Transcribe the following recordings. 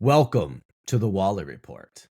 Welcome to the Wally Report.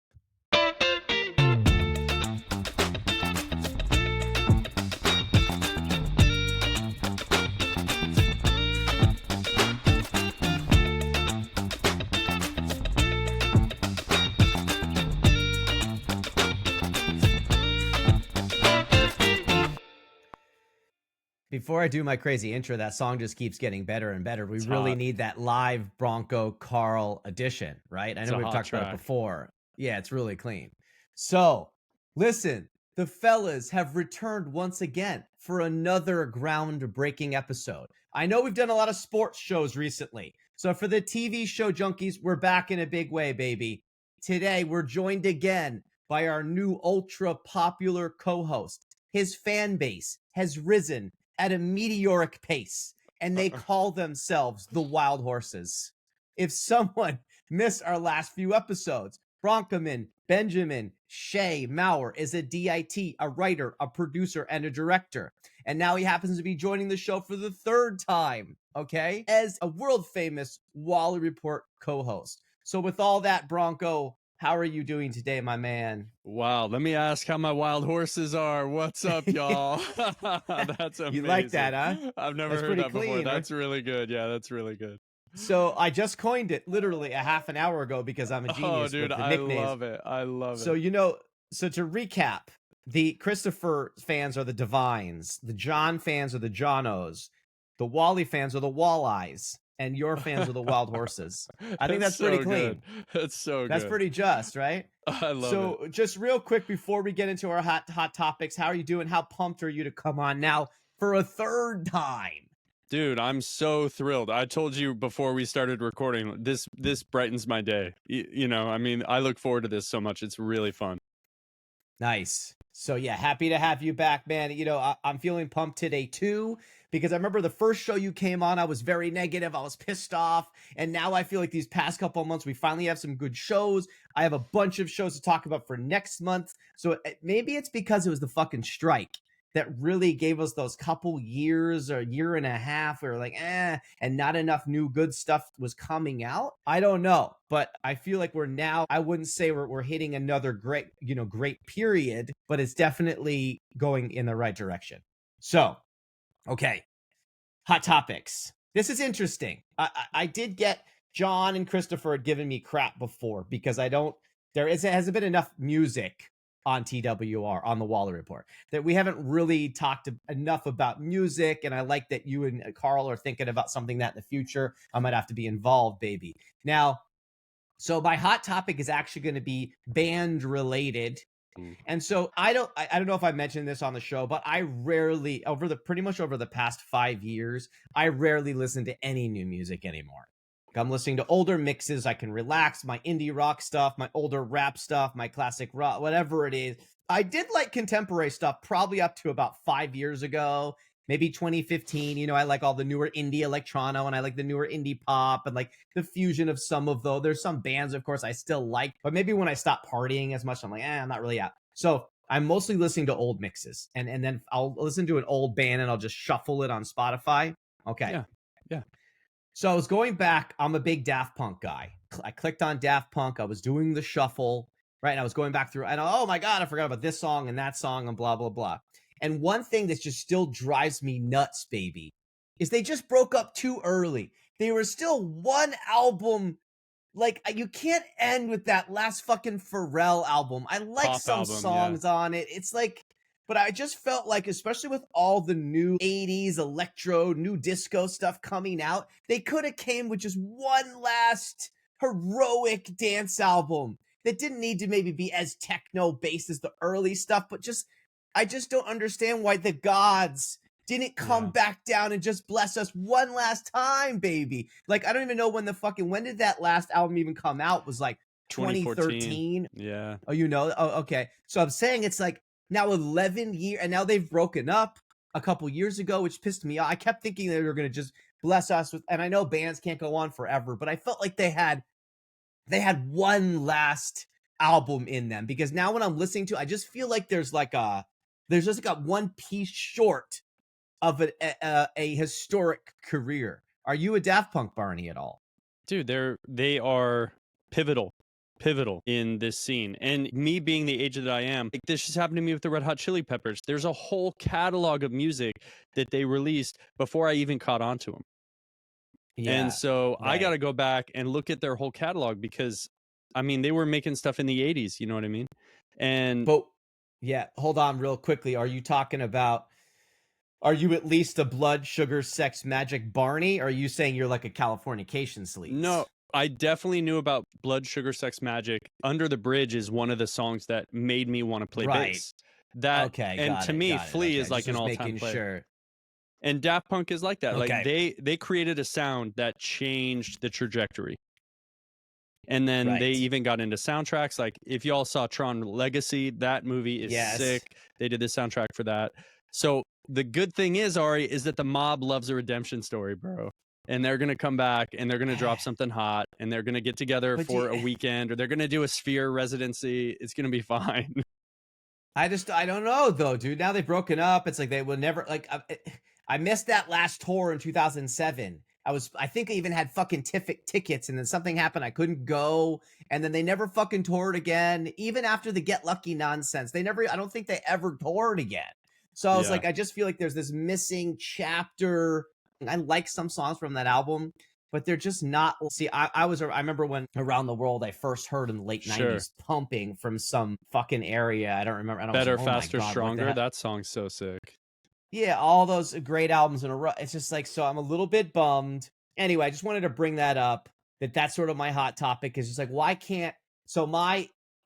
Before I do my crazy intro, that song just keeps getting better and better. We really need that live Bronco Carl edition, right? I know we've talked about it before. Yeah, it's really clean. So, listen, the fellas have returned once again for another groundbreaking episode. I know we've done a lot of sports shows recently. So, for the TV show junkies, we're back in a big way, baby. Today, we're joined again by our new ultra popular co-host. His fan base has risen at a meteoric pace, and they call themselves the Wild Horses. If someone missed our last few episodes, Bronco Benjamin Shea Mower is a DIT, a writer, a producer, and a director. And now he happens to be joining the show for the third time, okay, as a world-famous Wally Report co-host. So with all that, Bronco, how are you doing today, my man? Wow, let me ask how my wild horses are. What's up, y'all? That's amazing. You like that, huh? I've never heard that before. That's really good. Yeah, that's really good. So I just coined it literally a half an hour ago because I'm a genius with the nicknames. I love it. I love it. So, so to recap, the Christopher fans are the Divines, the John fans are the Johnos, the Wally fans are the Walleyes, and your fans are the Wild Horses. I think that's pretty clean. That's so good. That's pretty just, right? I love it. So just real quick before we get into our hot topics, how are you doing? How pumped are you to come on now for a third time? Dude, I'm so thrilled. I told you before we started recording, this brightens my day. I mean, I look forward to this so much. It's really fun. Nice. So yeah, happy to have you back, man. I'm feeling pumped today too, because I remember the first show you came on, I was very negative. I was pissed off. And now I feel like these past couple of months, we finally have some good shows. I have a bunch of shows to talk about for next month. So maybe it's because it was the fucking strike that really gave us those couple years or a year and a half where we're like, and not enough new good stuff was coming out. I don't know, but I feel like we're now, I wouldn't say we're hitting another great period, but it's definitely going in the right direction. So, okay, hot topics. This is interesting. I did get John and Christopher had given me crap before because hasn't been enough music on TWR, on the Wally Report, that we haven't really talked enough about music. And I like that you and Carl are thinking about something that in the future I might have to be involved, baby. Now, so my hot topic is actually going to be band related. And so I don't know if I mentioned this on the show, but I rarely, pretty much over the past 5 years, I rarely listen to any new music anymore. I'm listening to older mixes. I can relax, my indie rock stuff, my older rap stuff, my classic rock, whatever it is. I did like contemporary stuff probably up to about 5 years ago, maybe 2015. I like all the newer indie electrono, and I like the newer indie pop and like the fusion of some of those. There's some bands, of course, I still like, but maybe when I stop partying as much, I'm like, I'm not really out. So I'm mostly listening to old mixes, and then I'll listen to an old band and I'll just shuffle it on Spotify. Okay. Yeah. So I was going back. I'm a big Daft Punk guy. I clicked on Daft Punk. I was doing the shuffle, right? And I was going back through, and oh my God, I forgot about this song and that song and blah, blah, blah. And one thing that just still drives me nuts, baby, is they just broke up too early. They were still one album. Like, you can't end with that last fucking Pharrell album. I like pop some album, songs on it. It's like, but I just felt like, especially with all the new 80s electro, new disco stuff coming out, they could have came with just one last heroic dance album that didn't need to maybe be as techno-based as the early stuff, but I just don't understand why the gods didn't come back down and just bless us one last time, baby. Like, I don't even know when did that last album even come out? It was like 2013. Yeah. Oh, okay. So I'm saying it's like, now 11 years, and now they've broken up a couple years ago, which pissed me off. I kept thinking they were going to just bless us with, and I know bands can't go on forever, but I felt like they had one last album in them, because now when I'm listening to, I just feel like there's just got one piece short of a historic career. Are you a Daft Punk Barney at all? Dude, they are pivotal in this scene. And me being the age that I am, like, this just happened to me with the Red Hot Chili Peppers. There's a whole catalog of music that they released before I even caught on to them. And Yeah, so I got right. to go back and look at their whole catalog because, I mean, they were making stuff in the 80s, you know what I mean? And But yeah, hold on real quickly. Are you talking about, are you at least a blood, sugar, sex, magic Barney? Or are you saying you're like a Californication no, sleaze? I definitely knew about Blood Sugar Sex Magic. Under the Bridge is one of the songs that made me want to play Right. bass. That, Okay, and got to it, me, got it. Flea Okay, I is like just an was all-time making play. sure. And Daft Punk is like that. Like Okay, they created a sound that changed the trajectory. And then they right. even got into soundtracks. Like if y'all saw Tron Legacy, that movie is sick. Yes. They did the soundtrack for that. So the good thing is, Ari, is that the mob loves a redemption story, bro. And they're gonna come back and they're gonna drop something hot and they're gonna get together But for a weekend or they're gonna do a Sphere residency. It's gonna be fine. I don't know though, dude. Now they've broken up. It's like they will never like. I missed that last tour in 2007. I think I even had fucking tickets, and then something happened. I couldn't go, and then they never fucking toured again. Even after the Get Lucky nonsense, they never. I don't think they ever toured again. So I was Yeah, like, I just feel like there's this missing chapter. I like some songs from that album, but they're just not. See, I remember when Around the World I first heard in the late sure. 90s pumping from some fucking area. I don't remember. And I was like, Better, oh my faster, God, what the stronger. hell? That song's so sick. Yeah, all those great albums in a row. It's just like, so I'm a little bit bummed. Anyway, I just wanted to bring that up, that's sort of my hot topic, is just like, why can't, so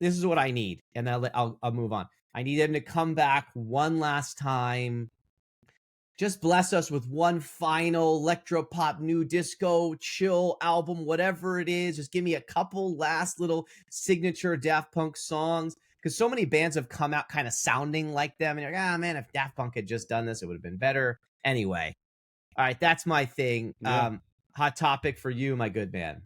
this is what I need. And I'll move on. I need them to come back one last time. Just bless us with one final electropop, new disco, chill album, whatever it is. Just give me a couple last little signature Daft Punk songs. Because so many bands have come out kind of sounding like them. And you're like, ah, man, if Daft Punk had just done this, it would have been better. Anyway, all right, that's my thing. Yeah. Hot topic for you, my good man.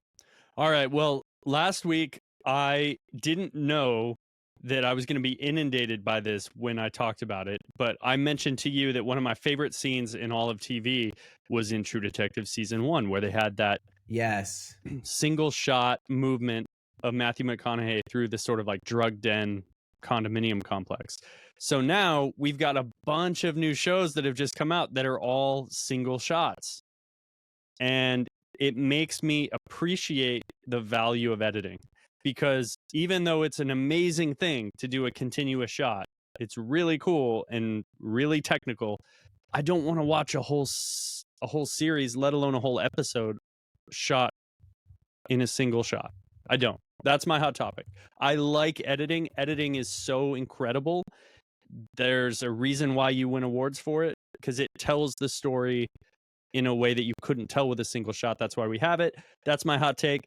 All right. Well, last week I didn't know that I was going to be inundated by this when I talked about it, but I mentioned to you that one of my favorite scenes in all of TV was in True Detective season 1, where they had that Yes. single shot movement of Matthew McConaughey through this sort of like drug den condominium complex. So now we've got a bunch of new shows that have just come out that are all single shots. And it makes me appreciate the value of editing, because even though it's an amazing thing to do a continuous shot, it's really cool and really technical. I don't want to watch a whole series, let alone a whole episode, shot in a single shot. I don't. That's my hot topic. I like editing. Editing is so incredible. There's a reason why you win awards for it, because it tells the story in a way that you couldn't tell with a single shot. That's why we have it. That's my hot take.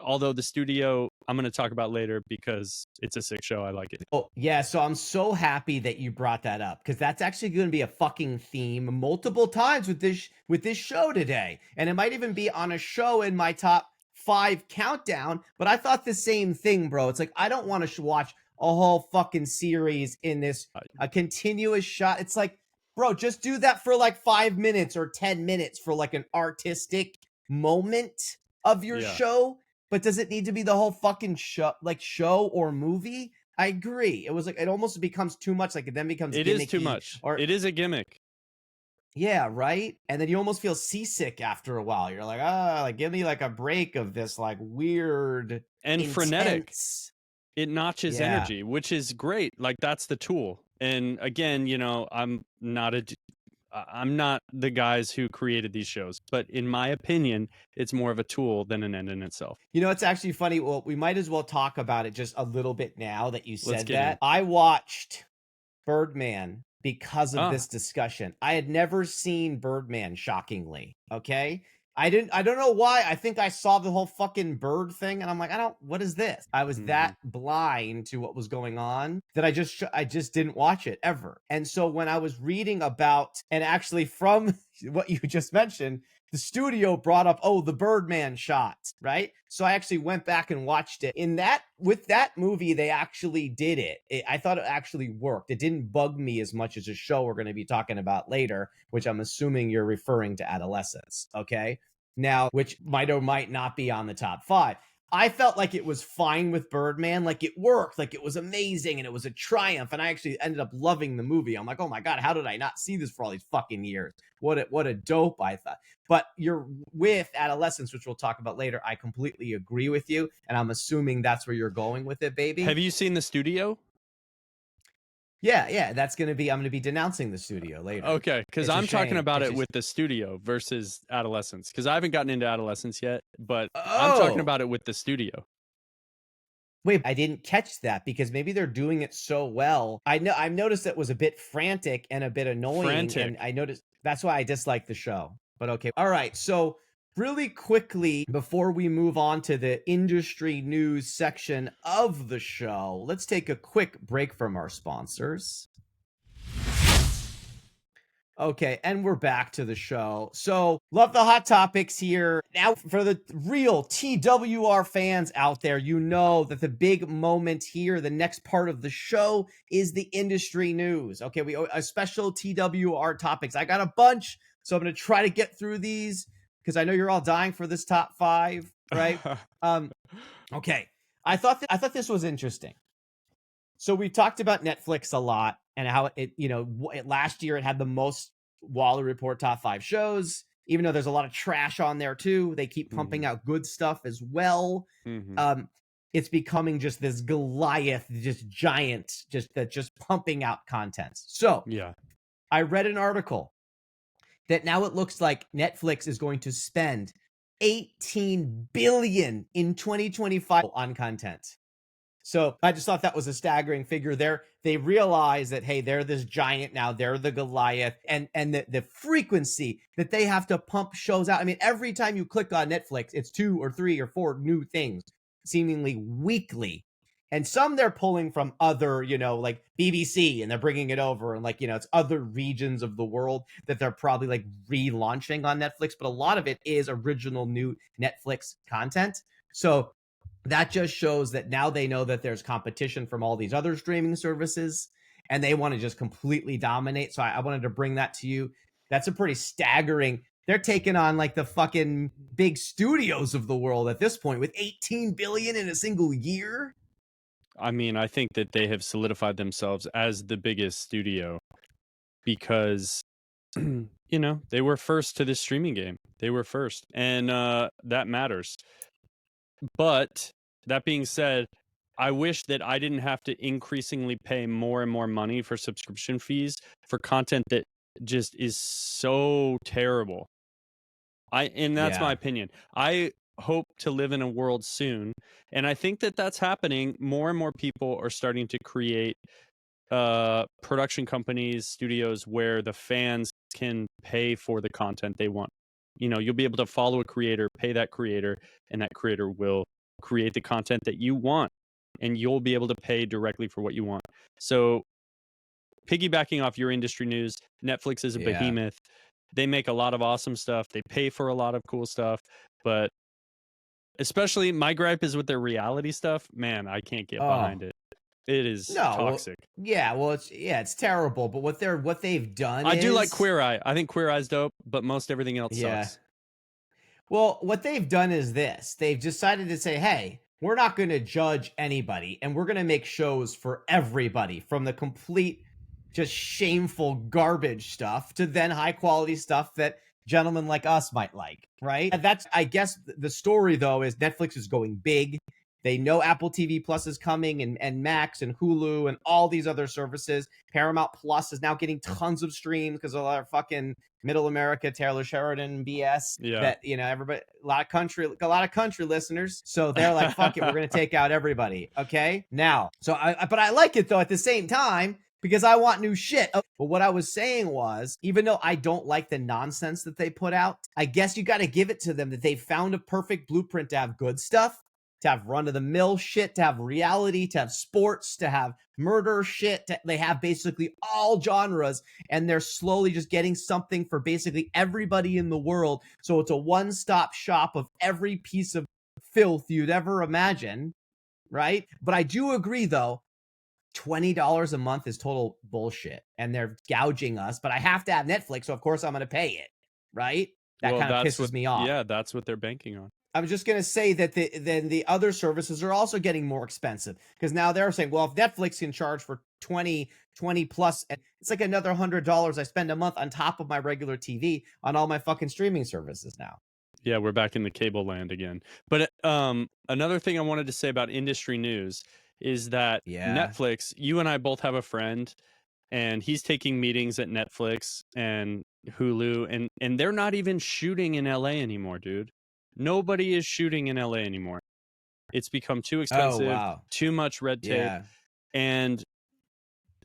Although the studio, I'm going to talk about later because it's a sick show. I like it. Oh, yeah. So I'm so happy that you brought that up, because that's actually going to be a fucking theme multiple times with this show today. And it might even be on a show in my top 5 countdown. But I thought the same thing, bro. It's like, I don't want to watch a whole fucking series in this a continuous shot. It's like, bro, just do that for like 5 minutes or 10 minutes for like an artistic moment of your show. But does it need to be the whole fucking show or movie? I agree. It was like, it almost becomes too much. Like it then becomes It gimmicky. is too much. Or it is a gimmick. yeah, right. And then you almost feel seasick after a while. You're like, like give me like a break of this like weird and intense. Frenetic. It notches Yeah. energy, which is great. Like that's the tool. And again, you know, I'm not the guys who created these shows, but in my opinion, it's more of a tool than an end in itself. You know, it's actually funny. Well, we might as well talk about it just a little bit now that you said that. In. I watched Birdman because of this discussion. I had never seen Birdman, shockingly. Okay. I don't know why. I think I saw the whole fucking bird thing and I'm like, what is this? I was that blind to what was going on that I just didn't watch it ever. And so when I was reading about, and actually from what you just mentioned, the studio brought up, the Birdman shot, right? So I actually went back and watched it. With that movie, they actually did it. I thought it actually worked. It didn't bug me as much as a show we're going to be talking about later, which I'm assuming you're referring to Adolescence, okay? Now, which might or might not be on the top 5. I felt like it was fine with Birdman. Like it worked. Like it was amazing and it was a triumph. And I actually ended up loving the movie. I'm like, oh my God, how did I not see this for all these fucking years? What a dope, I thought. But you're with Adolescence, which we'll talk about later. I completely agree with you. And I'm assuming that's where you're going with it, baby. Have you seen the studio? Yeah, that's I'm gonna be denouncing the studio later. Okay, because I'm talking about It's it just- with the studio versus Adolescence. Because I haven't gotten into Adolescence yet, but I'm Oh. talking about it with the studio. Wait, I didn't catch that because maybe they're doing it so well. I've noticed it was a bit frantic and a bit annoying. Frantic. And I noticed that's why I dislike the show. But okay. All right. So really quickly, before we move on to the industry news section of the show, let's take a quick break from our sponsors. Okay, and we're back to the show. So, love the hot topics here. Now, for the real TWR fans out there, you know that the big moment here, the next part of the show, is the industry news. Okay, we a special TWR topics. I got a bunch, so I'm going to try to get through these because I know you're all dying for this top 5, right? Okay, I thought this was interesting. So we talked about Netflix a lot and how last year it had the most Wally Report top 5 shows, even though there's a lot of trash on there too. They keep pumping out good stuff as well. It's becoming just this Goliath, just giant, just pumping out content. So yeah, I read an article that now it looks like Netflix is going to spend $18 billion in 2025 on content. So I just thought that was a staggering figure there. They realize that, hey, they're this giant now. They're the Goliath. And the frequency that they have to pump shows out. I mean, every time you click on Netflix, it's 2 or 3 or 4 new things, seemingly weekly. And some they're pulling from other, like BBC, and they're bringing it over. And it's other regions of the world that they're probably like relaunching on Netflix. But a lot of it is original new Netflix content. So that just shows that now they know that there's competition from all these other streaming services and they want to just completely dominate. So I wanted to bring that to you. That's a pretty staggering. They're taking on like the fucking big studios of the world at this point with 18 billion in a single year. I mean, I think that they have solidified themselves as the biggest studio because, they were first to this streaming game. They were first, and that matters. But that being said, I wish that I didn't have to increasingly pay more and more money for subscription fees for content that just is so terrible. And that's my opinion. I hope to live in a world soon, and I think that that's happening. More and more people are starting to create production companies, studios where the fans can pay for the content they want. You'll be able to follow a creator, pay that creator, and that creator will create the content that you want, and you'll be able to pay directly for what you want. So piggybacking off your industry news, Netflix is a behemoth. They make a lot of awesome stuff. They pay for a lot of cool stuff, but especially my gripe is with their reality stuff. Man, I can't get behind it. It is toxic. It's terrible. But what they've done I do like Queer Eye. I think Queer Eye's dope, but most everything else sucks. Well, what they've done is this. They've decided to say, hey, we're not going to judge anybody, and we're going to make shows for everybody, from the complete, just shameful garbage stuff to then high quality stuff that gentlemen like us might like, right? And that's, I guess, the story, though, is Netflix is going big. They know Apple TV Plus is coming, and Max and Hulu and all these other services. Paramount Plus is now getting tons of streams because of our fucking Middle America, Taylor Sheridan BS. Yeah. That, everybody, a lot of country listeners. So they're like, fuck it, we're gonna take out everybody. Okay. Now, but I like it though at the same time because I want new shit. But what I was saying was, even though I don't like the nonsense that they put out, I guess you got to give it to them that they found a perfect blueprint to have good stuff, to have run-of-the-mill shit, to have reality, to have sports, to have murder shit. They have basically all genres, and they're slowly just getting something for basically everybody in the world. So it's a one-stop shop of every piece of filth you'd ever imagine, right? But I do agree, though, $20 a month is total bullshit, and they're gouging us. But I have to have Netflix, so of course I'm going to pay it, right? That kind of pisses me off. Yeah, that's what they're banking on. I'm just going to say that then the other services are also getting more expensive, because now they're saying, well, if Netflix can charge for 20 plus, it's like another $100 I spend a month on top of my regular TV on all my fucking streaming services now. Yeah, we're back in the cable land again. But another thing I wanted to say about industry news is that Yeah. Netflix, you and I both have a friend, and he's taking meetings at Netflix and Hulu, and they're not even shooting in LA anymore, dude. Nobody is shooting in LA anymore. It's become too Oh, expensive, wow. too much red tape, Yeah. and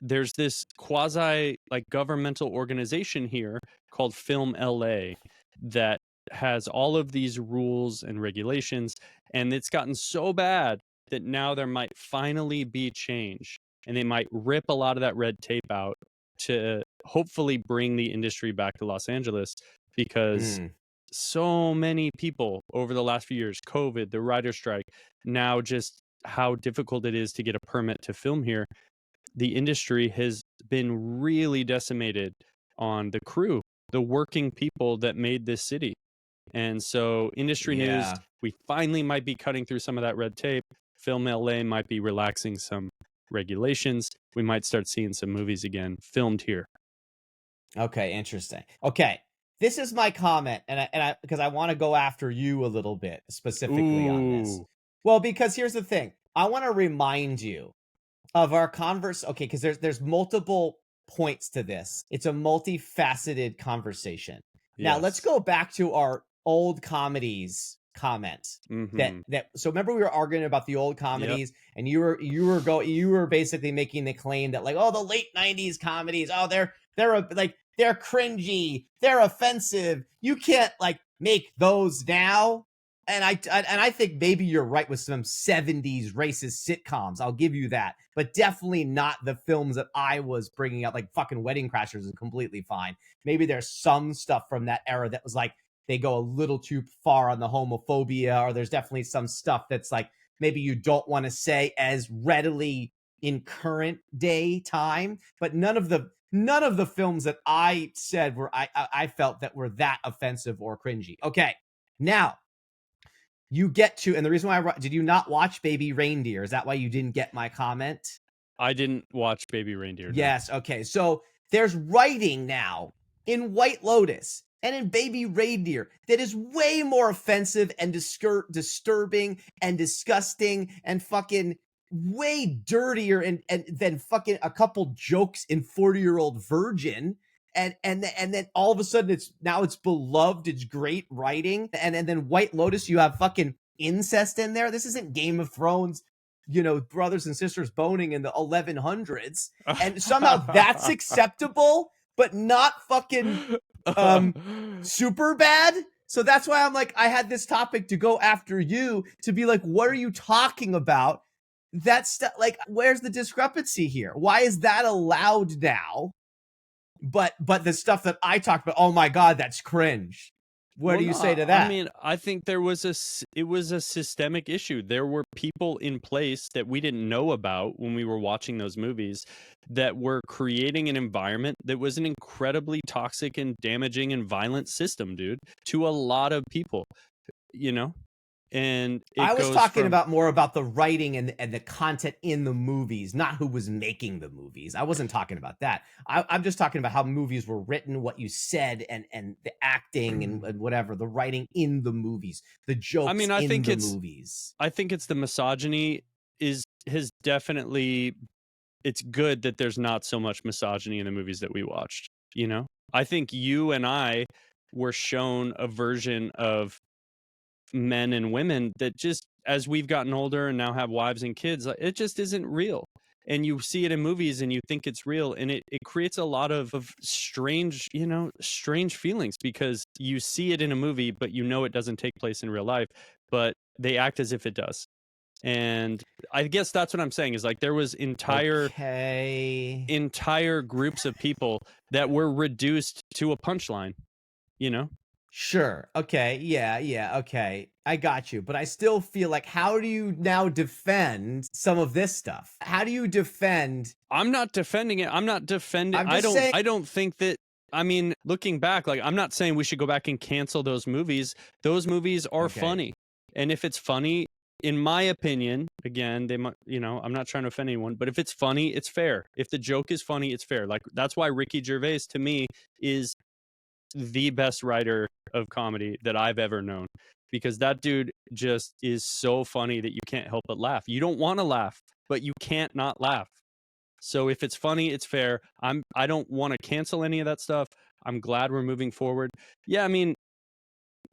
there's this quasi like governmental organization here called Film LA that has all of these rules and regulations, and it's gotten so bad that now there might finally be change, and they might rip a lot of that red tape out to hopefully bring the industry back to Los Angeles, because so many people over the last few years, COVID, the writer strike, now just how difficult it is to get a permit to film here. The industry has been really decimated on the crew, the working people that made this city. And so industry news, Yeah. we finally might be cutting through some of that red tape. Film LA might be relaxing some regulations. We might start seeing some movies again filmed here. Okay, interesting. Okay, this is my comment, and I because I want to go after you a little bit specifically on this. Ooh. Well, because here's the thing, I want to remind you of our converse. Okay, because there's multiple points to this. It's a multifaceted conversation. Now let's Yes. go back to our old comedies comments. Mhm. So remember we were arguing about the old Yep. comedies, and you were basically making the claim that, like, oh, the late 90s comedies, oh, they're they're cringy, they're offensive, you can't like make those now. And I think maybe you're right with some 70s racist sitcoms, I'll give you that, but definitely not the films that I was bringing up. Like fucking Wedding Crashers is completely fine. Maybe there's some stuff from that era that was like they go a little too far on the homophobia, or there's definitely some stuff that's like maybe you don't want to say as readily in current day time. But none of the films that I said were I felt that were that offensive or cringy. Okay, now you get to, and the reason why did you not watch Baby Reindeer? Is that why you didn't get my comment? I didn't watch Baby Reindeer. No. Yes. Okay. So there's writing now in White Lotus and in Baby Reindeer that is way more offensive and disturbing and disgusting and fucking way dirtier and than fucking a couple jokes in 40-Year-Old Virgin. And then all of a sudden it's beloved, it's great writing. And then White Lotus, you have fucking incest in there. This isn't Game of Thrones, brothers and sisters boning in the 1100s, and somehow that's acceptable, but not fucking super bad. So that's why I'm like, I had this topic to go after you, to be like, what are you talking about? That's like, where's the discrepancy here? Why is that allowed now? But the stuff that I talked about, oh my God, that's cringe. What do you say to that? I mean, I think it was a systemic issue. There were people in place that we didn't know about when we were watching those movies that were creating an environment that was an incredibly toxic and damaging and violent system, dude, to a lot of people, And I was talking about more about the writing and the content in the movies, not who was making the movies. I wasn't talking about that. I'm just talking about how movies were written, what you said, and the acting and whatever, the writing in the movies, the jokes in the movies. I think it's the misogyny has definitely. It's good that there's not so much misogyny in the movies that we watched. I think you and I were shown a version of men and women that just, as we've gotten older and now have wives and kids, it just isn't real. And you see it in movies and you think it's real, and it creates a lot of strange feelings, because you see it in a movie but it doesn't take place in real life, but they act as if it does. And I guess that's what I'm saying, is like there was entire groups of people that were reduced to a punchline. Sure. Okay. Yeah. Okay. I got you. But I still feel like, how do you now defend some of this stuff? How do you defend? I'm not defending it. I'm not defending. I don't think that. I mean, looking back, like, I'm not saying we should go back and cancel those movies. Those movies are funny. And if it's funny, in my opinion, again, they might, I'm not trying to offend anyone, but if it's funny, it's fair. If the joke is funny, it's fair. Like, that's why Ricky Gervais, to me, is the best writer of comedy that I've ever known, because that dude just is so funny that you can't help but laugh. You don't want to laugh, but you can't not laugh. So if it's funny, it's fair. I don't want to cancel any of that stuff. I'm glad we're moving forward. Yeah, I mean,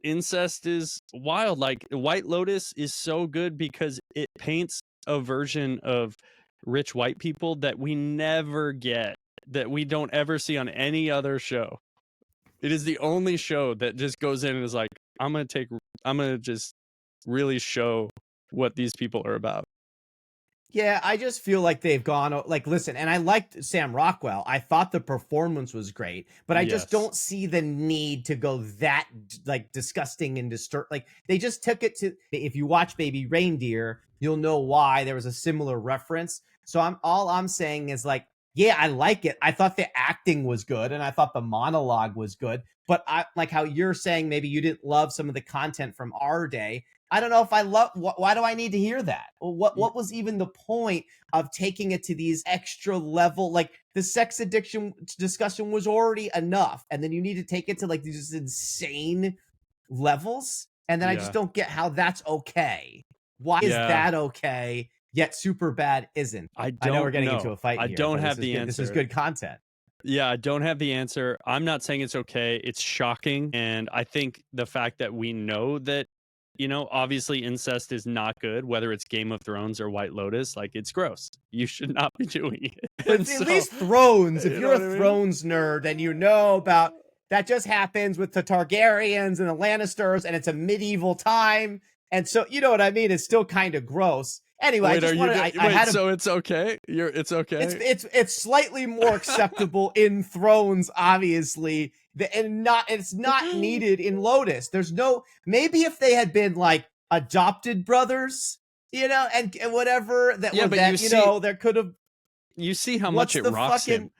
incest is wild. Like, White Lotus is so good because it paints a version of rich white people that we never get, that we don't ever see on any other show. It is the only show that just goes in and is like, I'm gonna just really show what these people are about. Yeah, I just feel like they've gone like, listen, and I liked Sam Rockwell. I thought the performance was great, but I just Yes. don't see the need to go that like disgusting and disturb. Like, they just took it to, if you watch Baby Reindeer, you'll know why there was a similar reference. So I'm saying is like, yeah, I like it. I thought the acting was good and I thought the monologue was good, but I like how you're saying maybe you didn't love some of the content from our day. I don't know if I love. Why do I need to hear that? What was even the point of taking it to these extra level? Like, the sex addiction discussion was already enough, and then you need to take it to like these insane levels, and then I just Yeah. don't get how that's okay. Why is Yeah. that okay? Yet super bad isn't. I I know we're don't getting know. into a fight I here, don't but have this is the good. This is answer. good content. Yeah, I don't have the answer. I'm not saying it's okay. It's shocking. And I think the fact that we know that, obviously incest is not good, whether it's Game of Thrones or White Lotus, like, it's gross. You should not be doing it. But And at so, least Thrones, if you know you're a what I mean? Thrones nerd and you know about that, just happens with the Targaryens and the Lannisters, and it's a medieval time. And so, you know what I mean? It's still kind of gross. Anyway, I Wait, are just you wanted, good? I Wait, had a, so it's okay? It's okay? it's slightly more acceptable in Thrones, obviously, and it's not needed in Lotus. There's no, maybe if they had been like adopted brothers, and whatever that Yeah, were but that, there could have, you see how much what's it the rocks him. fucking,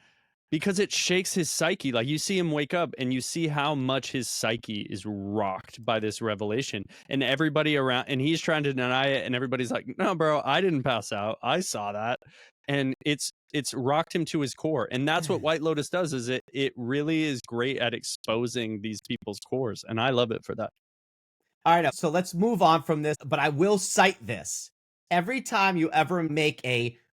Because it shakes his psyche. Like, you see him wake up and you see how much his psyche is rocked by this revelation. And everybody around, and he's trying to deny it, and everybody's like, no, bro, I didn't pass out. I saw that. And it's rocked him to his core. And that's what White Lotus does, is it really is great at exposing these people's cores. And I love it for that. All right, so let's move on from this, but I will cite this. Every time you ever make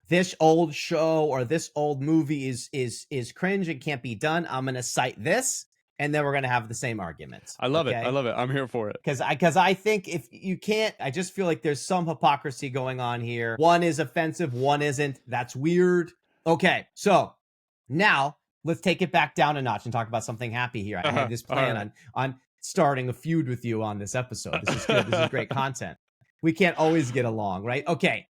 this old show or this old movie is cringe and can't be done, I'm going to cite this, and then we're going to have the same arguments. I love it. I love it. I'm here for it. Because I think if you can't, I just feel like there's some hypocrisy going on here. One is offensive, one isn't. That's weird. Okay, so now let's take it back down a notch and talk about something happy here. I had this plan on starting a feud with you on this episode. This is good. This is great content. We can't always get along, right? Okay.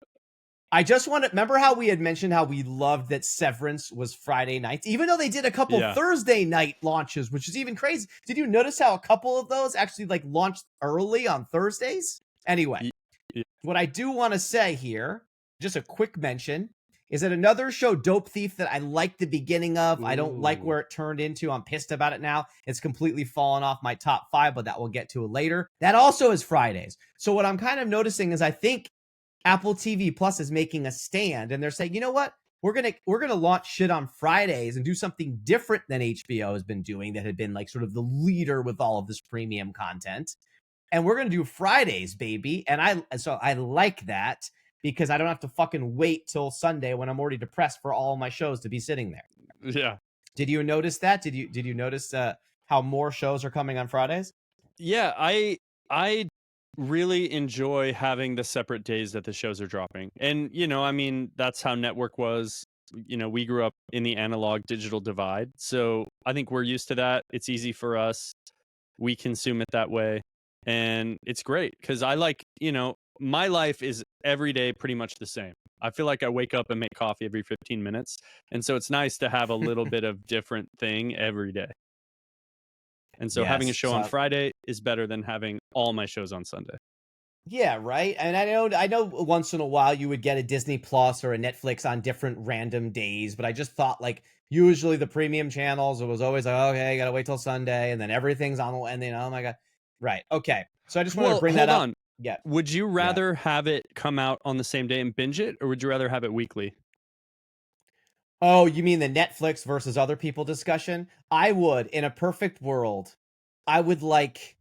I just want to remember how we had mentioned how we loved that Severance was Friday nights, even though they did a couple Thursday night launches, which is even crazy. Did you notice how a couple of those actually like launched early on Thursdays? Anyway, what I do want to say here, just a quick mention, is that another show, Dope Thief, that I liked the beginning of. I don't like where it turned into. I'm pissed about it now. It's completely fallen off my top 5, but that we'll get to later. That also is Fridays. So what I'm kind of noticing is I think Apple TV Plus is making a stand, and they're saying, you know what? We're gonna launch shit on Fridays and do something different than HBO has been doing, that had been like sort of the leader with all of this premium content. And we're gonna do Fridays, baby. And I like that, because I don't have to fucking wait till Sunday when I'm already depressed for all my shows to be sitting there. Yeah. Did you notice that? Did you notice how more shows are coming on Fridays? Yeah, I really enjoy having the separate days that the shows are dropping. And, I mean, that's how network was. We grew up in the analog digital divide. So I think we're used to that. It's easy for us. We consume it that way. And it's great because I like, my life is every day pretty much the same. I feel like I wake up and make coffee every 15 minutes. And so it's nice to have a little bit of different thing every day. And so having a show on Friday is better than having all my shows on Sunday. Yeah, right. And I know once in a while you would get a Disney Plus or a Netflix on different random days, but I just thought like usually the premium channels, it was always like, okay, you gotta wait till Sunday, and then everything's on, and then oh my god. Right. Okay. So I just wanted to bring that up. Yeah. Would you rather have it come out on the same day and binge it, or would you rather have it weekly? Oh, you mean the Netflix versus other people discussion? I would, in a perfect world, I would like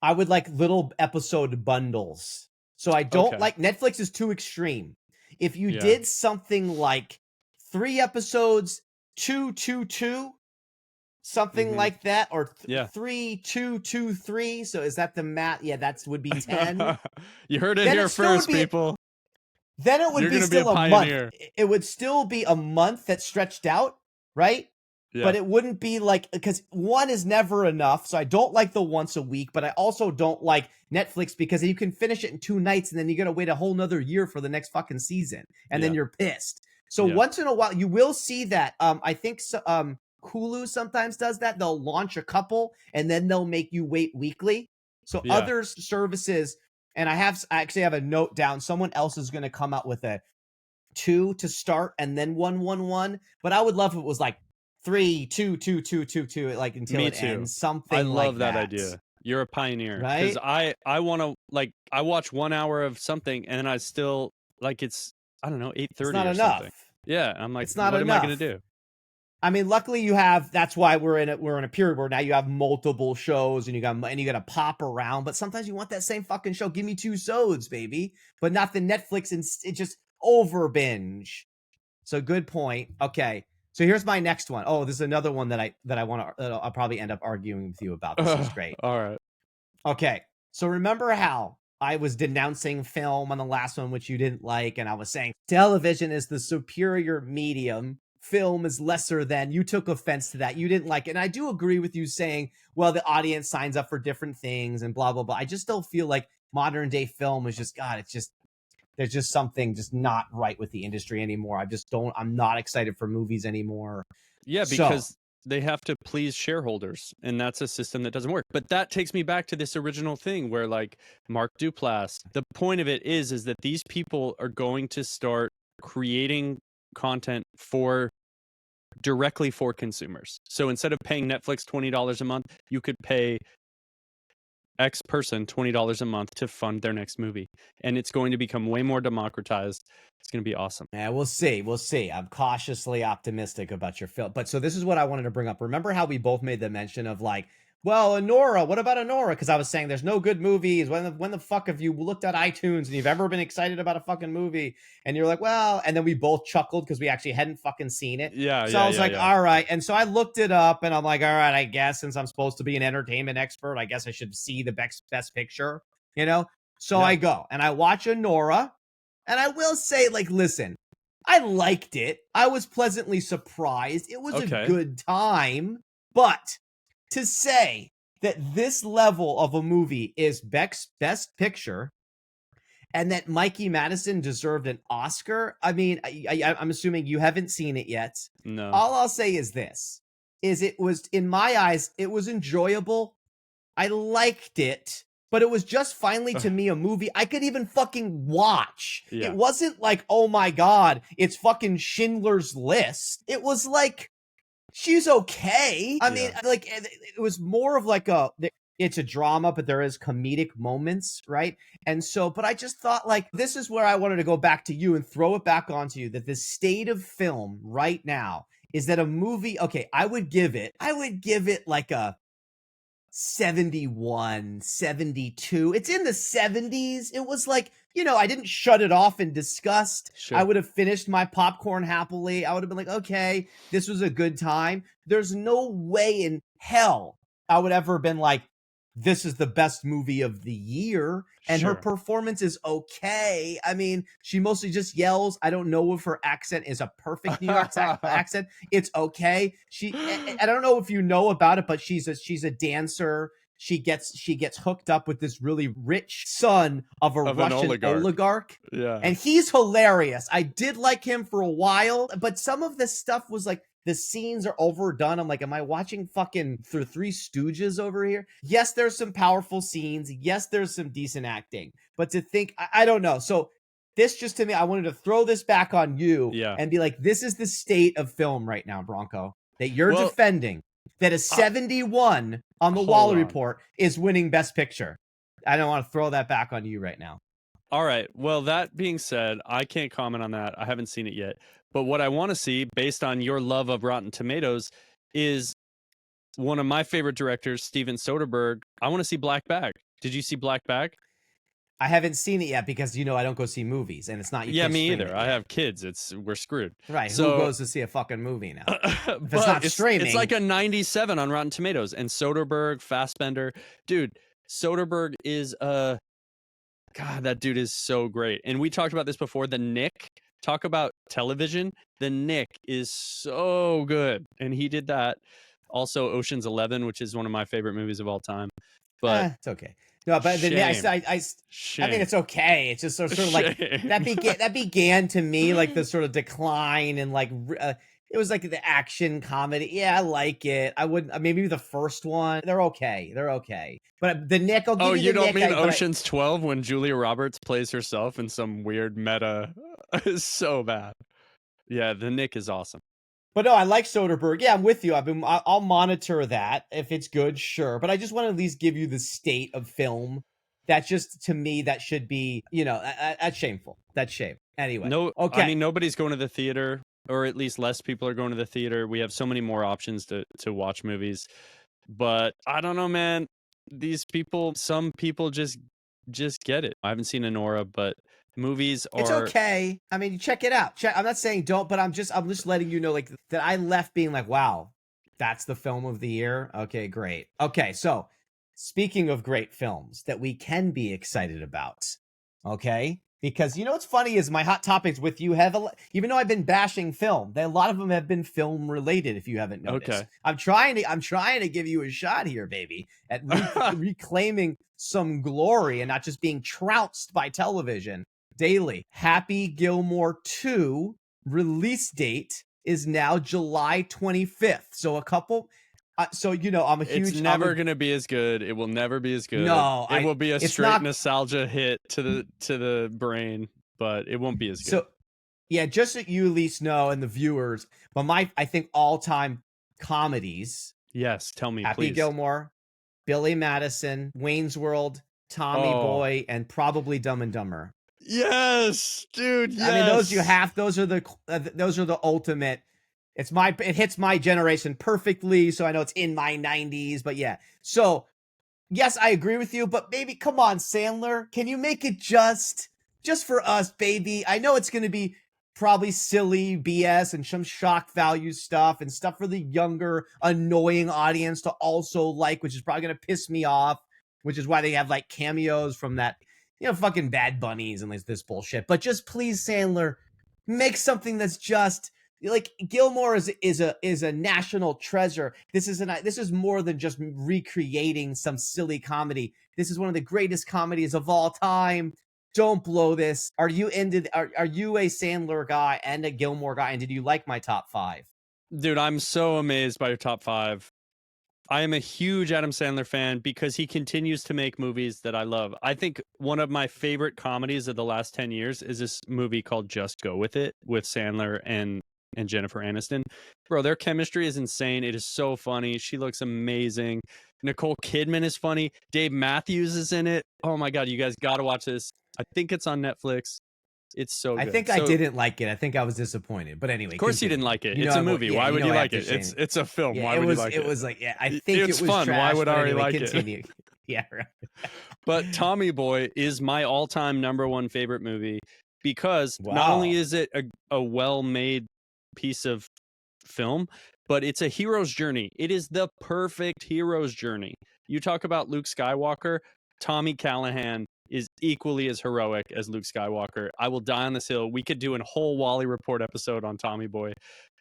I would like little episode bundles. So I don't Okay. like Netflix is too extreme. If you Yeah. did something like 3 episodes, 2 2 2, something like that, or Yeah. 3 2 2 3. So is that the math? Yeah, that would be 10. You heard it Then here it still would first, be people. then it would You're be gonna be a still a month. pioneer. It would still be a month that stretched out, right? Yeah. But it wouldn't be like, because one is never enough. So I don't like the once a week, but I also don't like Netflix because you can finish it in 2 nights and then you got to wait a whole nother year for the next fucking season. And then you're pissed. So once in a while, you will see that. I think so, Hulu sometimes does that. They'll launch a couple and then they'll make you wait weekly. So other services, and I actually have a note down. Someone else is going to come out with a 2 to start and then 1 1 1. But I would love if it was like 3 2 2 2 2 2, like until Me it too. ends. Something I like love that idea. You're a pioneer, because right? I want to, like, I watch 1 hour of something and I still like, it's, I don't know, It's 8:30 not or enough. something. Yeah, I'm like, It's not what am I gonna enough. do? I mean, luckily you have. That's why we're in a period where now you have multiple shows and you got to pop around. But sometimes you want that same fucking show. Give me 2 shows, baby, but not the Netflix and it just over binge. So good point. Okay, so here's my next one. Oh, this is another one that I want to. I'll probably end up arguing with you about. This is great. All right. Okay, so remember how I was denouncing film on the last one, which you didn't like, and I was saying television is the superior medium. Film is lesser than. You took offense to that. You didn't like it. And I do agree with you saying, well, the audience signs up for different things and blah, blah, blah. I just still feel like modern day film is just, God, it's just, there's just something just not right with the industry anymore. I'm not excited for movies anymore. Yeah, So, because they have to please shareholders, and that's a system that doesn't work. But that takes me back to this original thing where, like, Mark Duplass, the point of it is that these people are going to start creating content directly for consumers. So instead of paying Netflix $20 a month, you could pay X person $20 a month to fund their next movie, and it's going to become way more democratized. It's going to be awesome. yeah, we'll see. We'll see. I'm cautiously optimistic about your film. But so this is what I wanted to bring up. Remember how we both made the mention of like, well, Anora, what about Anora? Because I was saying there's no good movies. When the fuck have you looked at iTunes and you've ever been excited about a fucking movie? And you're like, well, and then we both chuckled because we actually hadn't fucking seen it. So I was like, all right. And so I looked it up and I'm like, all right, I guess since I'm supposed to be an entertainment expert, I guess I should see the best picture, you know? So I go and I watch Anora. And I will say, like, listen, I liked it. I was pleasantly surprised. It was a good time. But to say that this level of a movie is Beck's best picture and that Mikey Madison deserved an Oscar, I mean, I'm assuming you haven't seen it yet. No. All I'll say is this, is it was, in my eyes, it was enjoyable. I liked it. But it was just finally, to me, a movie I could even fucking watch. Yeah. It wasn't like, oh my God, it's fucking Schindler's List. It was like, she's okay. I mean, like, it was more of like it's a drama, but there is comedic moments, right? And so, but I just thought, like, this is where I wanted to go back to you and throw it back onto you, that the state of film right now is that a movie, okay, I would give it like a 71, 72. It's in the 70s. It was like, I didn't shut it off in disgust. Sure. I would have finished my popcorn happily. I would have been like, okay, this was a good time. There's no way in hell I would ever have been like, this is the best movie of the year. And her performance is okay. I mean, she mostly just yells. I don't know if her accent is a perfect New York accent. It's okay. I don't know if you know about it, but she's a dancer. She gets hooked up with this really rich son of a Russian oligarch. Yeah. And he's hilarious. I did like him for a while, but some of the stuff was like, the scenes are overdone. I'm like, am I watching fucking Three Stooges over here? Yes, there's some powerful scenes. Yes, there's some decent acting. But to think, I don't know. So this just, to me, I wanted to throw this back on you and be like, this is the state of film right now, Bronco, that you're defending, that a 71 on the Wally Report is winning Best Picture. I don't want to throw that back on you right now. All right. Well, that being said, I can't comment on that. I haven't seen it yet. But what I want to see, based on your love of Rotten Tomatoes, is one of my favorite directors, Steven Soderbergh. I want to see Black Bag. Did you see Black Bag? I haven't seen it yet because I don't go see movies, and it's not. Yeah, me stream either. it I yet. have kids. We're screwed. Right? So, who goes to see a fucking movie now? If but it's not streaming, it's like a 97 on Rotten Tomatoes. And Soderbergh, Fassbender, dude. Soderbergh is God, that dude is so great. And we talked about this before. The Nick, talk about television. The Nick is so good. And he did that. Also, Ocean's 11, which is one of my favorite movies of all time. But it's okay. No, but shame. I mean, it's okay. It's just sort of like that began to me like the sort of decline and like it was like the action comedy. Yeah, I like it. I wouldn't maybe the first one. They're okay. But the Nick. I'll give you don't Nick, mean Ocean's 12 when Julia Roberts plays herself in some weird meta? It's so bad. Yeah, the Nick is awesome. But no, I like Soderbergh. Yeah, I'm with you. I'll monitor that if it's good, sure. But I just want to at least give you the state of film. That just to me that should be, that's shameful. That's shame. Anyway, no, okay. I mean nobody's going to the theater, or at least less people are going to the theater. We have so many more options to watch movies. But I don't know, man. Some people just get it. I haven't seen Anora, but movies are. It's okay. I mean, check it out. I'm not saying don't, but I'm just letting you know, like that. I left being like, wow, that's the film of the year. Okay, great. Okay, so speaking of great films that we can be excited about, okay, because what's funny is my hot topics with you have even though I've been bashing film, a lot of them have been film related. If you haven't noticed, okay. I'm trying to give you a shot here, baby, at reclaiming some glory and not just being trounced by television daily. Happy Gilmore 2 release date is now July 25th. So a couple. So I'm a huge. It's never going to be as good. It will never be as good. No, it will be a straight nostalgia hit to the brain, but it won't be as good. So, yeah, just so you at least know and the viewers, but I think all-time comedies. Yes, tell me, Happy please. Gilmore, Billy Madison, Wayne's World, Tommy Boy, and probably Dumb and Dumber. Yes, dude. Yes. I mean, those are the ultimate. It hits my generation perfectly, so I know it's in my 90s, but yeah. So, yes, I agree with you, but baby, come on, Sandler, can you make it just for us, baby? I know it's going to be probably silly BS and some shock value stuff and stuff for the younger, annoying audience to also like, which is probably going to piss me off, which is why they have like cameos from that, fucking Bad Bunnies and this bullshit. But just please, Sandler, make something that's just like Gilmore is a national treasure. This is more than just recreating some silly comedy. This is one of the greatest comedies of all time. Don't blow this. Are you a Sandler guy and a Gilmore guy? And did you like my top 5? Dude, I'm so amazed by your top 5. I am a huge Adam Sandler fan because he continues to make movies that I love. I think one of my favorite comedies of the last 10 years is this movie called Just Go With It with Sandler and Jennifer Aniston. Bro, their chemistry is insane. It is so funny. She looks amazing. Nicole Kidman is funny. Dave Matthews is in it. Oh my God, you guys got to watch this. I think it's on Netflix. It's so good. I think I didn't like it. I think I was disappointed. But anyway, of course you didn't like it. It's a movie. Why would you like it? It's a film. Why would you like it? It was like, yeah, I think it was fun. Trash, why would I anyway, like continue. it? Yeah, right. But Tommy Boy is my all-time #1 favorite movie because not only is it a well-made piece of film, but it's a hero's journey. It is the perfect hero's journey. You talk about Luke Skywalker, Tommy Callahan is equally as heroic as Luke Skywalker. I will die on this hill. We could do a whole Wally Report episode on Tommy Boy.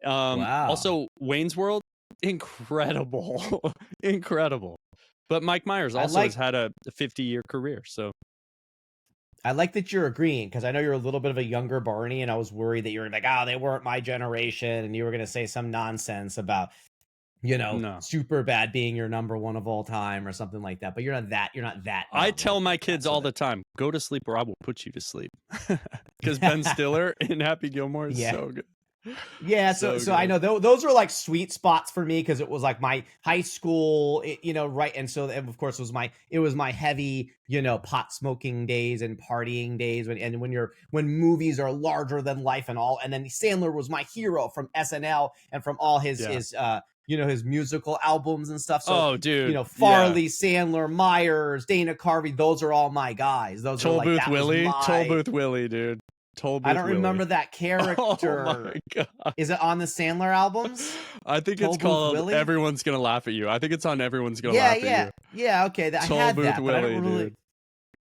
Also, Wayne's World, incredible. Incredible. But Mike Myers also has had a 50-year career, so. I like that you're agreeing because I know you're a little bit of a younger Barney, and I was worried that you were like, they weren't my generation, and you were going to say some nonsense about, super bad being your #1 of all time or something like that. But you're not that. I tell my kids all the time, go to sleep or I will put you to sleep. Because Ben Stiller in Happy Gilmore is so good. Yeah, so So so I good. know those are like sweet spots for me because it was like my high school, right? And so and of course it was my heavy, pot smoking days and partying days when movies are larger than life and all. And then Sandler was my hero from SNL and from all Yeah. his musical albums and stuff. So Oh, dude. Yeah. Farley, Sandler, Myers, Dana Carvey, those are all my guys. Those are Toll like Booth that was Willie. Toll my. Booth Willie, dude. Toll I Booth don't Willie. remember that Oh my character. god. Is it on the Sandler albums? I think it's Toll Booth called Willie? Everyone's Gonna Laugh at You. I think it's on Everyone's Gonna Yeah, Laugh at yeah. You. Yeah, okay. I Toll had Booth that, but I don't Willie, really. dude.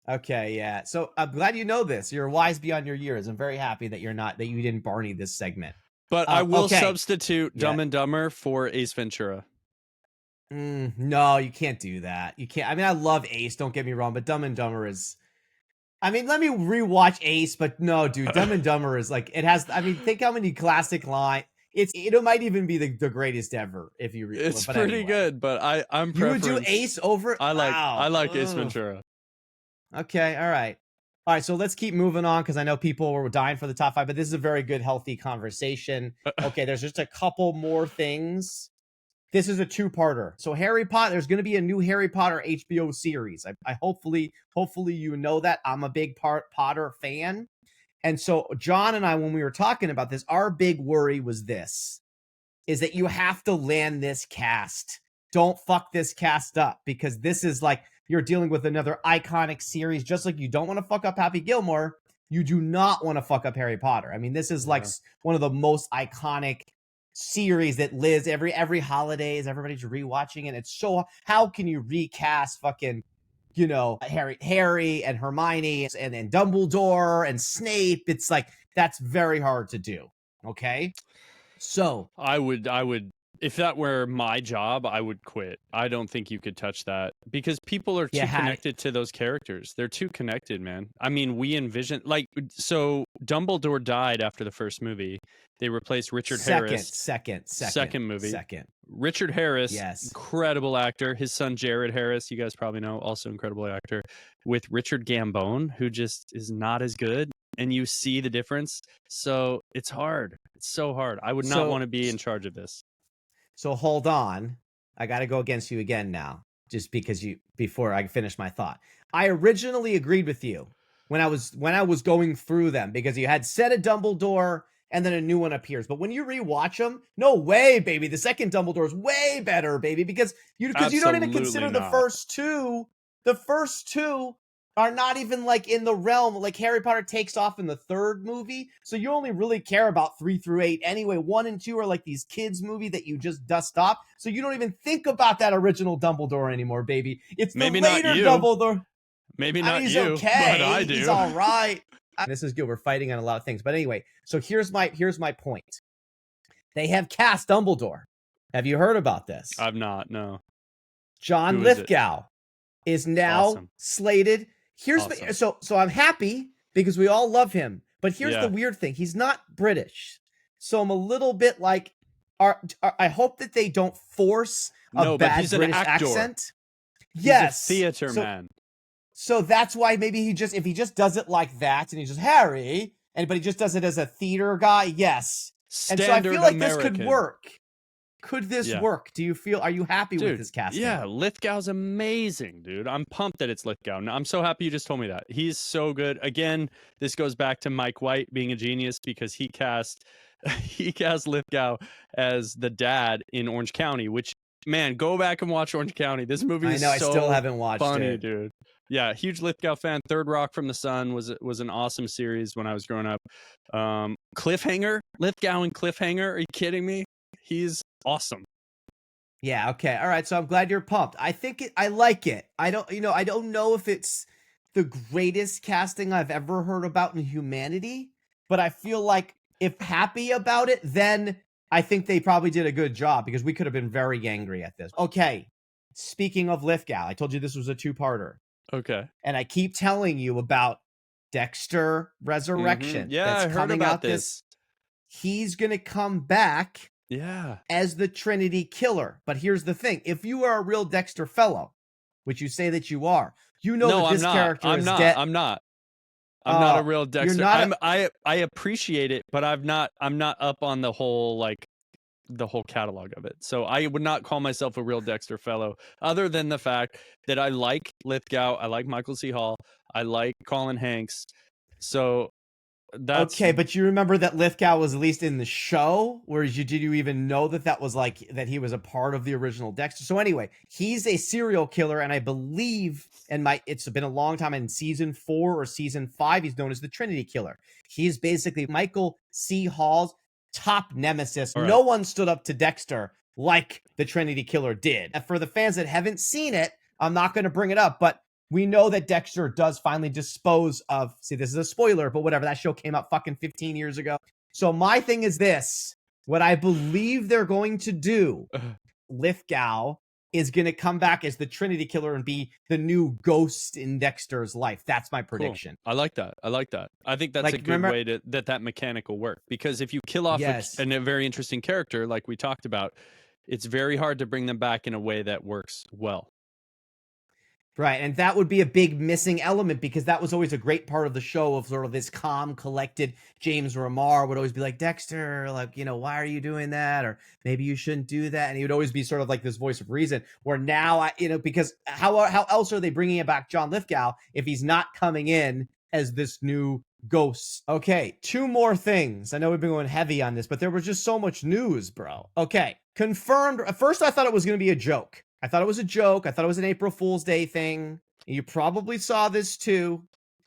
Okay, yeah. So I'm glad you know this. You're wise beyond your years. I'm very happy that you didn't Barney this segment. But I will Okay. substitute Yeah. Dumb and Dumber for Ace Ventura. No, you can't do that. You can't. I mean, I love Ace, don't get me wrong, but Dumb and Dumber is. I mean, let me rewatch Ace, but no, dude, Dumb and Dumber is like it has. I mean, think how many classic line. It might even be the greatest ever if you. It's but pretty anyway. good, but I'm You would do preference. Ace over. I Wow. like Ace Ugh. Ventura. Okay, all right. All right, so let's keep moving on because I know people were dying for the top five, but this is a very good, healthy conversation. Okay, there's just a couple more things. This is a two-parter. So Harry Potter, there's going to be a new Harry Potter HBO series. I hopefully you know that. I'm a big Potter fan. And so John and I, when we were talking about this, our big worry was this, is that you have to land this cast. Don't fuck this cast up because this is like, you're dealing with another iconic series, just like you don't want to fuck up Happy Gilmore. You do not want to fuck up Harry Potter. I mean, this is like one of the most iconic series that lives every holidays. Everybody's rewatching it. It's so, how can you recast fucking, Harry and Hermione and Dumbledore and Snape? It's like, that's very hard to do. Okay. So I would if that were my job, I would quit. I don't think you could touch that because people are too connected to those characters. They're too connected, man. I mean, we envision so Dumbledore died after the first movie. They replaced Richard Harris. Second movie. Richard Harris, yes, incredible actor. His son Jared Harris, you guys probably know, also incredible actor. With Richard Gambone, who just is not as good. And you see the difference. So it's hard. It's so hard. I would not want to be in charge of this. So hold on. I got to go against you again now, just because before I finish my thought. I originally agreed with you when I was going through them because you had said a Dumbledore and then a new one appears. But when you rewatch them, no way, baby. The second Dumbledore is way better, baby, because you don't even consider the first two. The first two are not even like in the realm. Like Harry Potter takes off in the third movie. So you only really care about 3 through 8. Anyway, 1 and 2 are like these kids movie that you just dust off. So you don't even think about that original Dumbledore anymore, baby. It's the later Dumbledore. Maybe not he's you, okay. but I do. He's all right. This is good. We're fighting on a lot of things. But anyway, so here's my point. They have cast Dumbledore. Have you heard about this? I've not, no. John Lithgow is now slated. So I'm happy because we all love him. But here's the weird thing. He's not British. So I'm a little bit like, I hope that they don't force a bad British accent. Yes. He's a theater man. So that's why maybe if he just does it like that and he's just Harry, but he just does it as a theater guy, yes. Standard and so I feel like American. This could work. Could this work? Are you happy with this casting? Yeah, Lithgow's amazing, dude. I'm pumped that it's Lithgow. I'm so happy you just told me that. He's so good. Again, this goes back to Mike White being a genius because he cast Lithgow as the dad in Orange County, which, man, go back and watch Orange County. This movie is I still haven't watched funny, it. dude. Yeah, huge Lithgow fan. Third Rock from the Sun was an awesome series when I was growing up. Cliffhanger, Lithgow and Cliffhanger. Are you kidding me? He's awesome. Yeah. Okay. All right. So I'm glad you're pumped. I like it. I don't know if it's the greatest casting I've ever heard about in humanity, but I feel like if happy about it, then I think they probably did a good job because we could have been very angry at this. Okay. Speaking of Lithgow, I told you this was a two-parter. Okay. And I keep telling you about Dexter Resurrection. Mm-hmm. Yeah, I heard about this. He's going to come back as the Trinity Killer. But here's the thing. If you are a real Dexter fellow, which you say that you are, that this character is dead. I'm not. I'm not a real You're Dexter. not I appreciate it, but I'm not up on the whole catalog of it. So I would not call myself a real Dexter fellow, other than the fact that I like Lithgow, I like Michael C. Hall, I like Colin Hanks. So that's okay, but you remember that Lithgow was at least in the show, whereas did you even know that was like that he was a part of the original Dexter? So anyway, he's a serial killer, and I believe, and it's been a long time, in season 4 or season 5, he's known as the Trinity Killer. He's basically Michael C. Hall's top nemesis. All right. No one stood up to Dexter like the Trinity Killer did. And for the fans that haven't seen it, I'm not going to bring it up, but we know that Dexter does finally dispose of, see, this is a spoiler, but whatever, that show came out fucking 15 years ago. So my thing is this, what I believe they're going to do, Lithgow is going to come back as the Trinity Killer and be the new ghost in Dexter's life. That's my prediction. Cool. I like that. I think that's a good way to that mechanic will work, because if you kill off a very interesting character like we talked about, it's very hard to bring them back in a way that works well. Right, and that would be a big missing element, because that was always a great part of the show, of sort of this calm, collected James Remar would always be like, Dexter, like, why are you doing that? Or maybe you shouldn't do that. And he would always be sort of like this voice of reason, where now, because how else are they bringing it back John Lithgow if he's not coming in as this new ghost? Okay, 2 more things. I know we've been going heavy on this, but there was just so much news, bro. Okay, confirmed. At first, I thought it was going to be a joke. I thought it was a joke. I thought it was an April Fool's Day thing. You probably saw this too.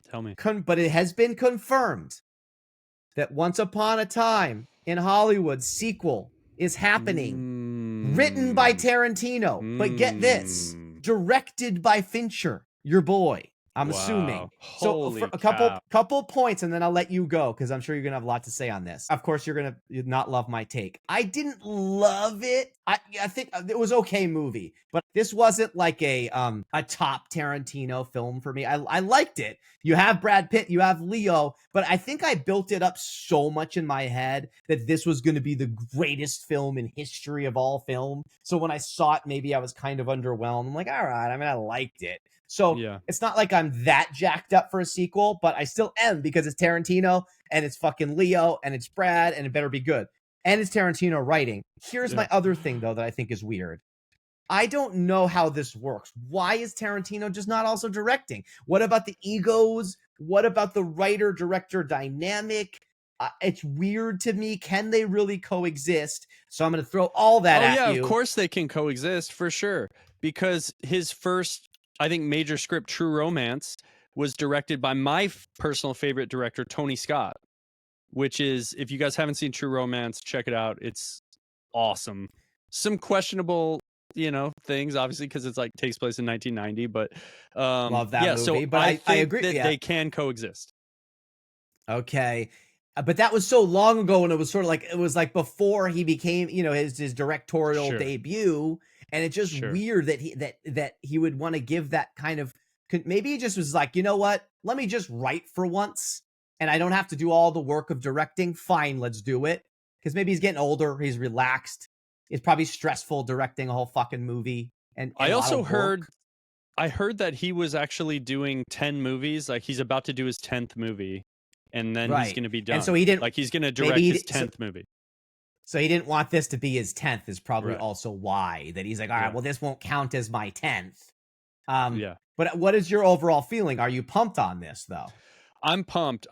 Tell me. But it has been confirmed that Once Upon a Time in Hollywood sequel is happening. Written by Tarantino. But get this, directed by Fincher, your boy. I'm assuming. So for a couple points, and then I'll let you go, because I'm sure you're gonna have a lot to say on this. Of course, you're gonna not love my take. I didn't love it. I think it was okay movie, but this wasn't like a top Tarantino film for me. I liked it. You have Brad Pitt, you have Leo, but I think I built it up so much in my head that this was going to be the greatest film in history of all film. So when I saw it, maybe I was kind of underwhelmed. I'm like, all right. I mean, I liked it. So It's not like I'm that jacked up for a sequel, but I still am, because it's Tarantino and it's fucking Leo and it's Brad and it better be good. And it's Tarantino writing. Here's my other thing, though, that I think is weird. I don't know how this works. Why is Tarantino just not also directing? What about the egos? What about the writer-director dynamic? It's weird to me. Can they really coexist? So I'm going to throw all that at you. Of course they can coexist, for sure. Because his first, I think, major script, True Romance, was directed by my personal favorite director, Tony Scott, which is, if you guys haven't seen True Romance, check it out. It's awesome. Some questionable, things, obviously, because it's takes place in 1990, but love that movie. So but I agree that they can coexist. Okay. But that was so long ago, and it was sort of like, it was like before he became, his directorial debut. And it's just weird that he would want to give that kind of, maybe he just was like, you know what, let me just write for once, and I don't have to do all the work of directing. Fine, let's do it. Because maybe he's getting older, he's relaxed. It's probably stressful directing a whole fucking movie. And I also heard that he was actually doing 10 movies. Like, he's about to do his 10th movie, and then he's going to be done. And so he didn't, he's going to direct his 10th movie. So he didn't want this to be his 10th, is probably also why, that he's like, all right, well, this won't count as my 10th. But what is your overall feeling? Are you pumped on this, though? I'm pumped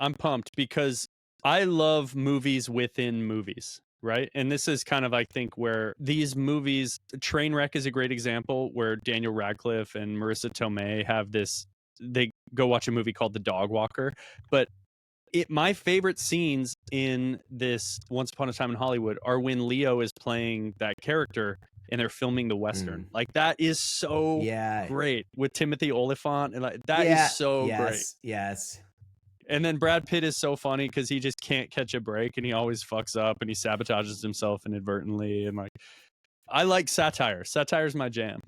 because I love movies within movies, right? And this is kind of, I think, where these movies, Trainwreck is a great example, where Daniel Radcliffe and Marissa Tomei have this, they go watch a movie called The Dog Walker, but my favorite scenes in this Once Upon a Time in Hollywood are when Leo is playing that character and they're filming the Western. Like, that is so great with Timothy Olyphant. And that is so great. Yes. And then Brad Pitt is so funny because he just can't catch a break, and he always fucks up and he sabotages himself inadvertently. And I like satire. Satire's my jam.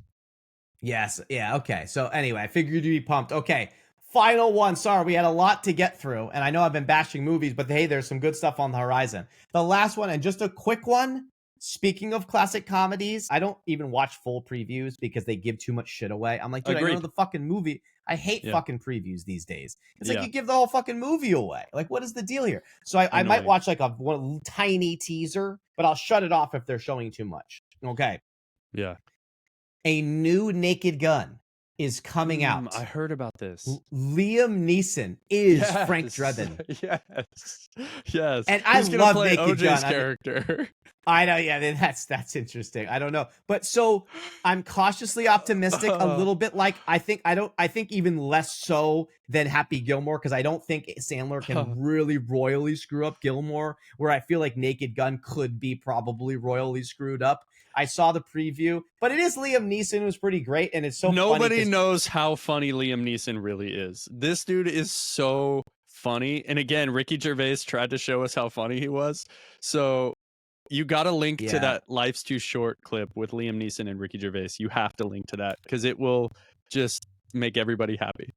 Yes. Yeah. Okay. So anyway, I figured you'd be pumped. Okay. Final one. Sorry, we had a lot to get through, and I know I've been bashing movies, but hey, there's some good stuff on the horizon. The last one, and just a quick one. Speaking of classic comedies, I don't even watch full previews because they give too much shit away. I'm like, dude, I know the fucking movie. I hate Yeah. fucking previews these days. It's like Yeah. you give the whole fucking movie away. Like, what is the deal here? So I might Annoying. watch like a one tiny teaser, but I'll shut it off if they're showing too much. Okay. Yeah. A new Naked Gun is coming out. I heard about this. Liam Neeson is Frank Yes. Drebin. Yes. Yes. And I Who's gonna love play Naked OJ's Gun. character? I know, yeah, that's interesting. I don't know. But so I'm cautiously optimistic a little bit. Like I think even less so than Happy Gilmore, because I don't think Sandler can really royally screw up Gilmore, where I feel like Naked Gun could be probably royally screwed up. I saw the preview, but it is Liam Neeson, who's pretty great, and it's so Nobody funny knows how funny Liam Neeson really is. This dude is so funny. And again, Ricky Gervais tried to show us how funny he was. So you got to link to that Life's Too Short clip with Liam Neeson and Ricky Gervais. You have to link to that because it will just make everybody happy.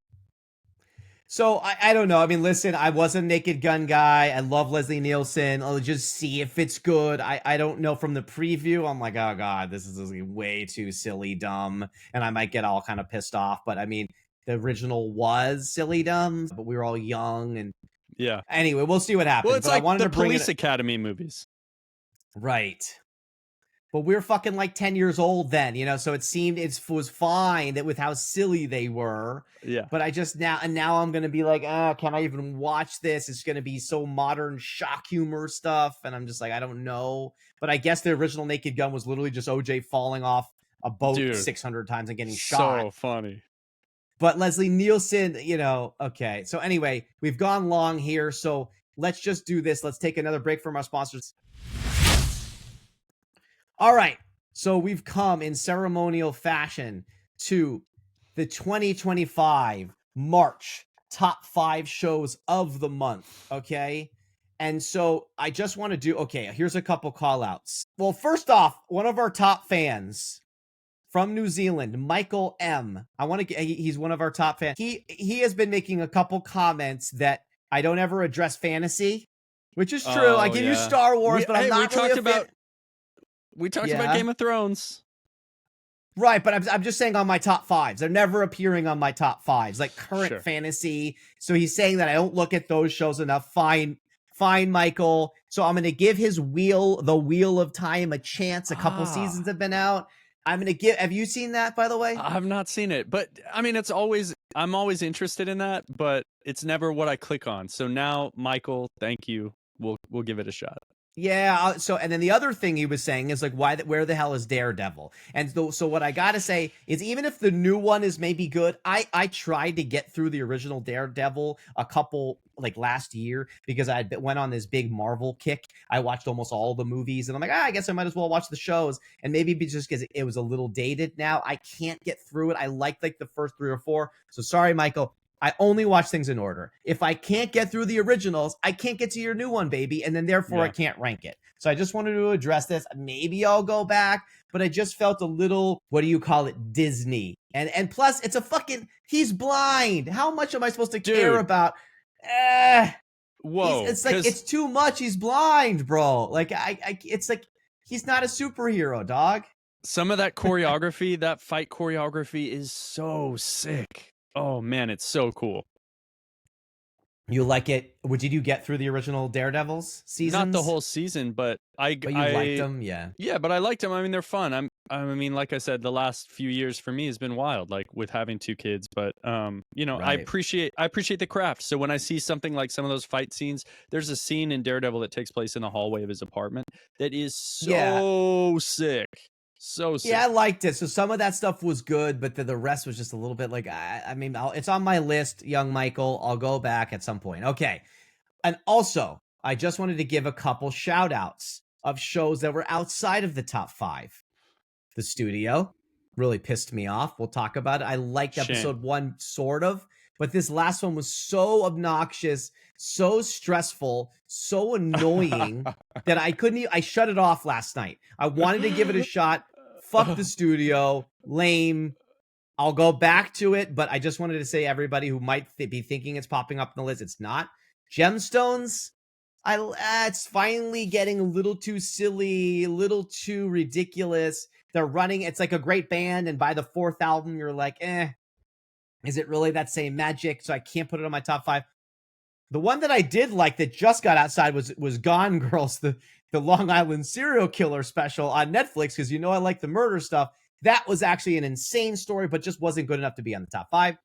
So I don't know. I mean, listen, I was a Naked Gun guy. I love Leslie Nielsen. I'll just see if it's good. I don't know from the preview. I'm like, oh God, this is way too silly, dumb. And I might get all kind of pissed off. But I mean, the original was silly, dumb, but we were all young. And yeah. Anyway, we'll see what happens. Well, it's but like I wanted the to bring Police Academy movies. Right. But we were fucking like 10 years old then, so it seemed it was fine that with how silly they were. Yeah. But I just now I'm going to be like, can I even watch this? It's going to be so modern shock humor stuff. And I'm just like, I don't know. But I guess the original Naked Gun was literally just OJ falling off a boat 600 times and getting shot. So funny. But Leslie Nielsen, okay. So anyway, we've gone long here. So let's just do this. Let's take another break from our sponsors. All right, so we've come in ceremonial fashion to the 2025 March top 5 shows of the month, okay? And so I just want to here's a couple call outs. Well, first off, one of our top fans from New Zealand, Michael M. He's one of our top fans. He has been making a couple comments that I don't ever address fantasy, which is true. I can use Star Wars, but I'm not really a fan. We talked about Game of Thrones. Right, but I'm just saying on my top 5s. They're never appearing on my top 5s, like current fantasy. So he's saying that I don't look at those shows enough. Fine, Michael. So I'm going to give the Wheel of Time a chance. A couple seasons have been out. Have you seen that, by the way? I've not seen it, but I mean, I'm always interested in that, but it's never what I click on. So now, Michael, thank you. We'll give it a shot. Yeah. And then the other thing he was saying is like, where the hell is Daredevil? And so what I got to say is, even if the new one is maybe good, I tried to get through the original Daredevil a couple like last year because I went on this big Marvel kick. I watched almost all the movies and I'm like, I guess I might as well watch the shows. And maybe just because it was a little dated now, I can't get through it. I liked like the first 3 or 4. So sorry, Michael. I only watch things in order. If I can't get through the originals, I can't get to your new one, baby. And then therefore I can't rank it. So I just wanted to address this. Maybe I'll go back, but I just felt a little, what do you call it? Disney. And plus it's he's blind. How much am I supposed to care about? Whoa. It's like, it's too much. He's blind, bro. Like it's like, he's not a superhero, dog. Some of that choreography, that fight choreography is so sick. Oh man, it's so cool. You like it? Did you get through the original Daredevils seasons? Not the whole season, but you liked them, yeah. Yeah, but I liked them. I mean, they're fun. I mean, like I said, the last few years for me has been wild, like with having 2 kids. But right. I appreciate the craft. So when I see something like some of those fight scenes, there's a scene in Daredevil that takes place in the hallway of his apartment that is so sick. So sick. Yeah, I liked it. So some of that stuff was good, but the rest was just a little bit like, I mean, it's on my list, young Michael. I'll go back at some point. Okay. And also, I just wanted to give a couple shout outs of shows that were outside of the top 5. The Studio really pissed me off. We'll talk about it. I liked episode 1 sort of, but this last one was so obnoxious, so stressful, so annoying that I shut it off last night. I wanted to give it a shot. Fuck The Studio. Lame. I'll go back to it, but I just wanted to say, everybody who might be thinking it's popping up on the list, it's not. Gemstones, it's finally getting a little too silly, a little too ridiculous. They're running, it's like a great band, and by the 4th album, you're like, Is it really that same magic? So I can't put it on my top 5. The one that I did like that just got outside was Gone Girls, the Long Island serial killer special on Netflix, because you know I like the murder stuff. That was actually an insane story, but just wasn't good enough to be on the top 5.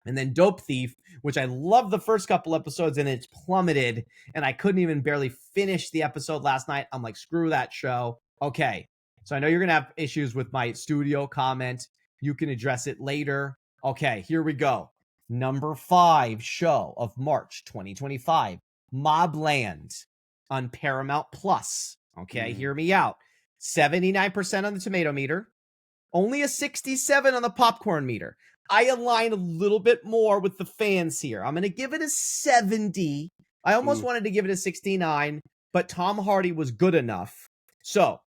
And then Dope Thief, which I loved the first couple episodes, and it's plummeted, and I couldn't even barely finish the episode last night. I'm like, screw that show. Okay, so I know you're going to have issues with my studio comment. You can address it later. Okay, here we go. Number 5 show of March 2025, Mobland on Paramount Plus. Okay, hear me out. 79% on the tomato meter, only a 67 on the popcorn meter. I align a little bit more with the fans here. I'm going to give it a 70. I almost wanted to give it a 69, but Tom Hardy was good enough. So,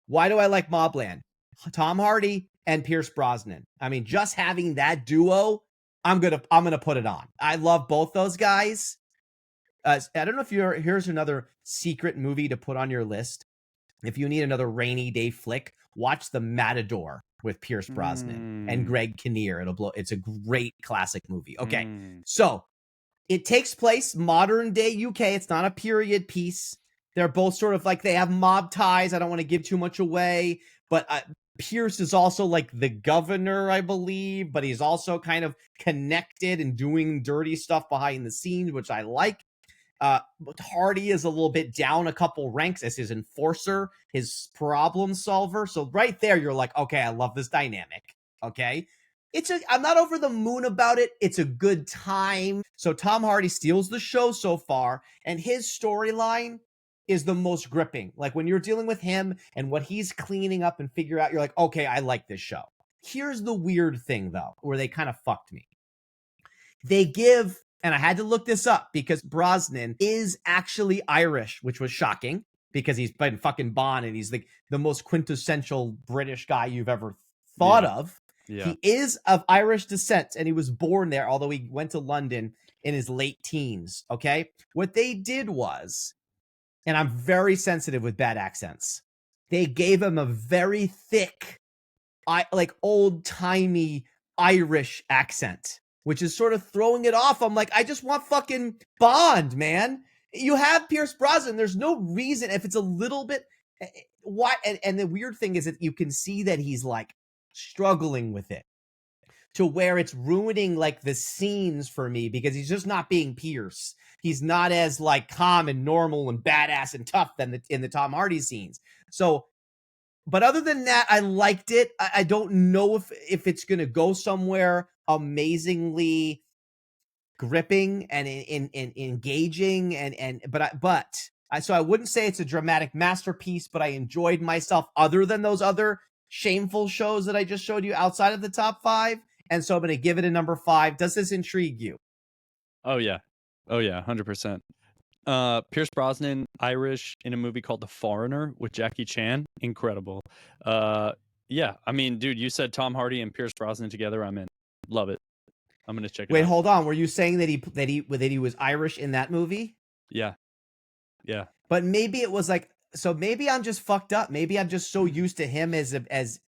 why do I like Mobland? Tom Hardy and Pierce Brosnan. I mean, just having that duo, I'm gonna put it on. I love both those guys. I don't know if here's another secret movie to put on your list. If you need another rainy day flick, watch The Matador with Pierce Brosnan and Greg Kinnear. It's a great classic movie. Okay, so it takes place modern day UK. It's not a period piece. They're both sort of like, they have mob ties. I don't want to give too much away, but Pierce is also like the governor, I believe, but he's also kind of connected and doing dirty stuff behind the scenes, which I like. Hardy is a little bit down a couple ranks as his enforcer, his problem solver. So right there, you're like, okay, I love this dynamic. Okay. I'm not over the moon about it. It's a good time. So Tom Hardy steals the show so far, and his storyline is the most gripping. Like when you're dealing with him and what he's cleaning up and figure out, you're like, okay, I like this show. Here's the weird thing though, where they kind of fucked me. They give, and I had to look this up because Brosnan is actually Irish, which was shocking because he's been fucking Bond and he's the most quintessential British guy you've ever thought of. Yeah. He is of Irish descent and he was born there, although he went to London in his late teens. Okay. What they did was, and I'm very sensitive with bad accents, they gave him a very thick, like old-timey Irish accent, which is sort of throwing it off. I'm like, I just want fucking Bond, man. You have Pierce Brosnan. There's no reason if it's a little bit. Why? And the weird thing is that you can see that he's like struggling with it to where it's ruining like the scenes for me because he's just not being Pierce. He's not as like calm and normal and badass and tough than in the Tom Hardy scenes. So, but other than that, I liked it. I don't know if it's going to go somewhere amazingly gripping and in engaging so I wouldn't say it's a dramatic masterpiece, but I enjoyed myself other than those other shameful shows that I just showed you outside of the top 5. And so I'm going to give it a number 5. Does this intrigue you? Oh yeah. 100%. Pierce Brosnan, Irish, in a movie called The Foreigner with Jackie Chan. Incredible. Yeah, I mean, dude, you said Tom Hardy and Pierce Brosnan together. I'm in. Love it. I'm gonna check it out. Wait, hold on. Were you saying that he was Irish in that movie? Yeah. But maybe it was like, so maybe I'm just fucked up. Maybe I'm just so used to him as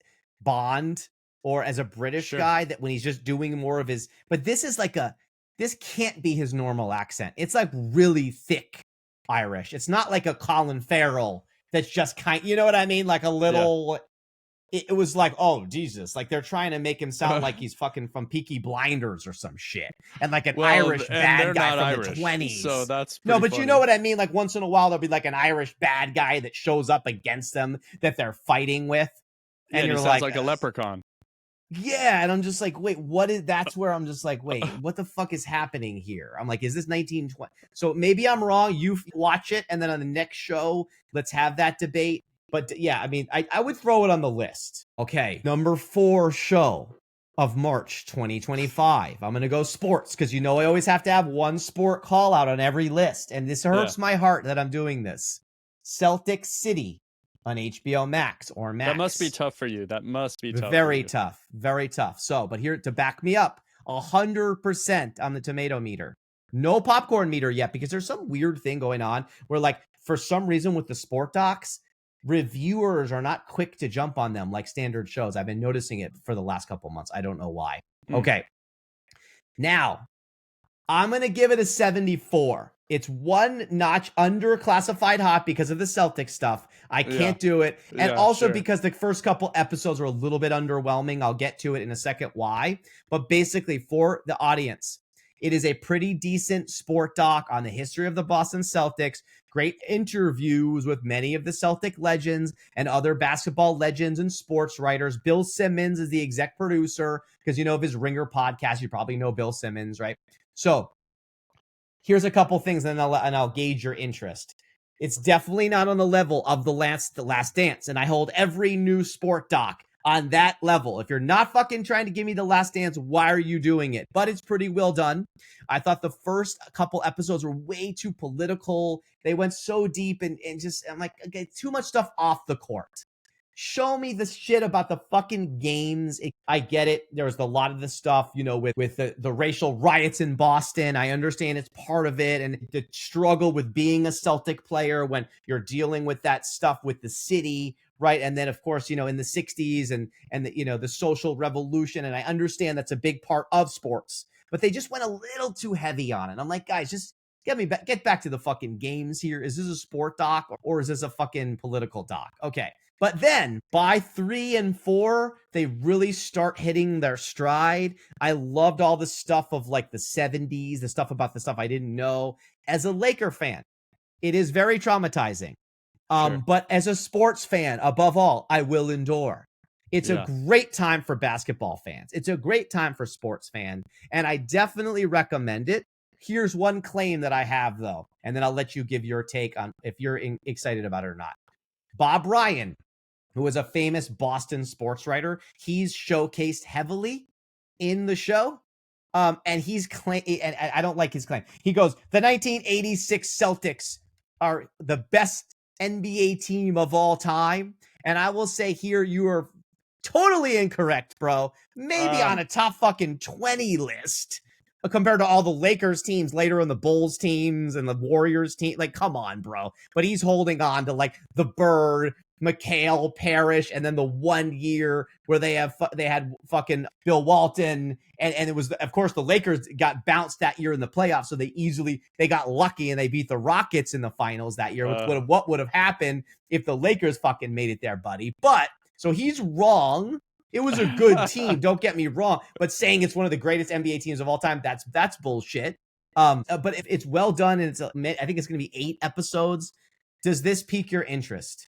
Bond or as a British guy that when he's just doing more of his. But this is like this can't be his normal accent. It's like really thick Irish. It's not like a Colin Farrell that's just you know what I mean? Like a little. Yeah. It was like, oh, Jesus. Like they're trying to make him sound like he's fucking from Peaky Blinders or some shit. And like an Irish bad guy from Irish, the 20s. So that's no, but funny. You know what I mean? Like once in a while, there'll be like an Irish bad guy that shows up against them that they're fighting with. And you're he sounds like a leprechaun. Yeah. And I'm just like, wait, that's where I'm just like, wait, what the fuck is happening here? I'm like, is this 1920? So maybe I'm wrong. You watch it. And then on the next show, let's have that debate. But yeah, I mean, I would throw it on the list. Okay, number 4 show of March 2025. I'm going to go sports because you know I always have to have one sport call out on every list. And this hurts my heart that I'm doing this. Celtic City on HBO Max or Max. That must be tough for you. That must be tough. Very tough. Very tough. So, but here to back me up, 100% on the tomato meter. No popcorn meter yet because there's some weird thing going on where like for some reason with the sport docs, reviewers are not quick to jump on them like standard shows. I've been noticing it for the last couple months. I don't know why. Okay. Now, I'm going to give it a 74. It's one notch under classified hot because of the Celtic stuff. I can't do it. And also because the first couple episodes were a little bit underwhelming. I'll get to it in a second why. But basically, for the audience, it is a pretty decent sport doc on the history of the Boston Celtics. Great interviews with many of the Celtic legends and other basketball legends and sports writers. Bill Simmons is the exec producer because, of his Ringer podcast. You probably know Bill Simmons, right? So here's a couple things, and I'll gauge your interest. It's definitely not on the level of the Last Dance, and I hold every new sport doc on that level. If you're not fucking trying to give me The Last Dance, why are you doing it? But it's pretty well done. I thought the first couple episodes were way too political. They went so deep and just, I'm like, okay, too much stuff off the court. Show me the shit about the fucking games. I get it. There was a lot of the stuff, with the racial riots in Boston. I understand it's part of it. And the struggle with being a Celtic player when you're dealing with that stuff with the city, right? And then, of course, in the 60s and the social revolution. And I understand that's a big part of sports. But they just went a little too heavy on it. I'm like, guys, just get back to the fucking games here. Is this a sport doc or is this a fucking political doc? Okay. But then by 3 and 4, they really start hitting their stride. I loved all the stuff of like the 70s, the stuff about the stuff I didn't know. As a Laker fan, it is very traumatizing. But as a sports fan, above all, I will endure. It's a great time for basketball fans. It's a great time for sports fans. And I definitely recommend it. Here's one claim that I have, though, and then I'll let you give your take on if you're excited about it or not. Bob Ryan, who is a famous Boston sports writer, he's showcased heavily in the show. And he's and I don't like his claim. He goes, the 1986 Celtics are the best NBA team of all time. And I will say here, you are totally incorrect, bro. Maybe on a top fucking 20 list compared to all the Lakers teams later on, the Bulls teams and the Warriors team. Like, come on, bro. But he's holding on to like the Bird, McHale, Parrish, and then the 1 year where they had fucking Bill Walton, and it was, of course, the Lakers got bounced that year in the playoffs, so they got lucky and they beat the Rockets in the finals that year. What would have happened if the Lakers fucking made it there, buddy? But so he's wrong. It was a good team, don't get me wrong, but saying it's one of the greatest NBA teams of all time, that's bullshit. But if it's well done and I think it's going to be 8 episodes. Does this pique your interest?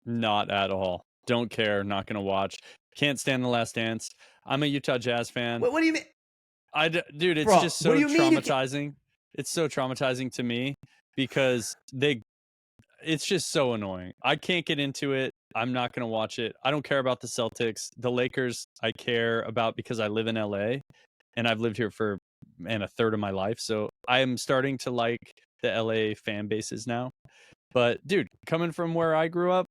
Not at all. Don't care. Not going to watch. Can't stand The Last Dance. I'm a Utah Jazz fan. What do you mean? Dude, it's just so traumatizing. It's so traumatizing to me because it's just so annoying. I can't get into it. I'm not going to watch it. I don't care about the Celtics. The Lakers, I care about because I live in LA and I've lived here for a third of my life. So I am starting to like the LA fan bases now. But dude, coming from where I grew up,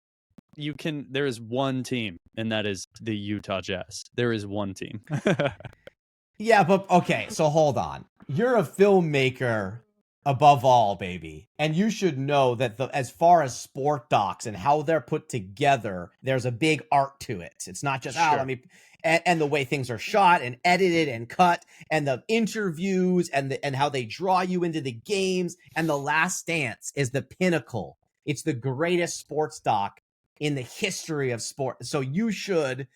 there is one team, and that is the Utah Jazz. There is one team. Yeah, but okay, so hold on. You're a filmmaker above all, baby. And you should know that as far as sport docs and how they're put together, there's a big art to it. It's not just, and the way things are shot and edited and cut and the interviews and how they draw you into the games. And The Last Dance is the pinnacle. It's the greatest sports doc in the history of sport. So you should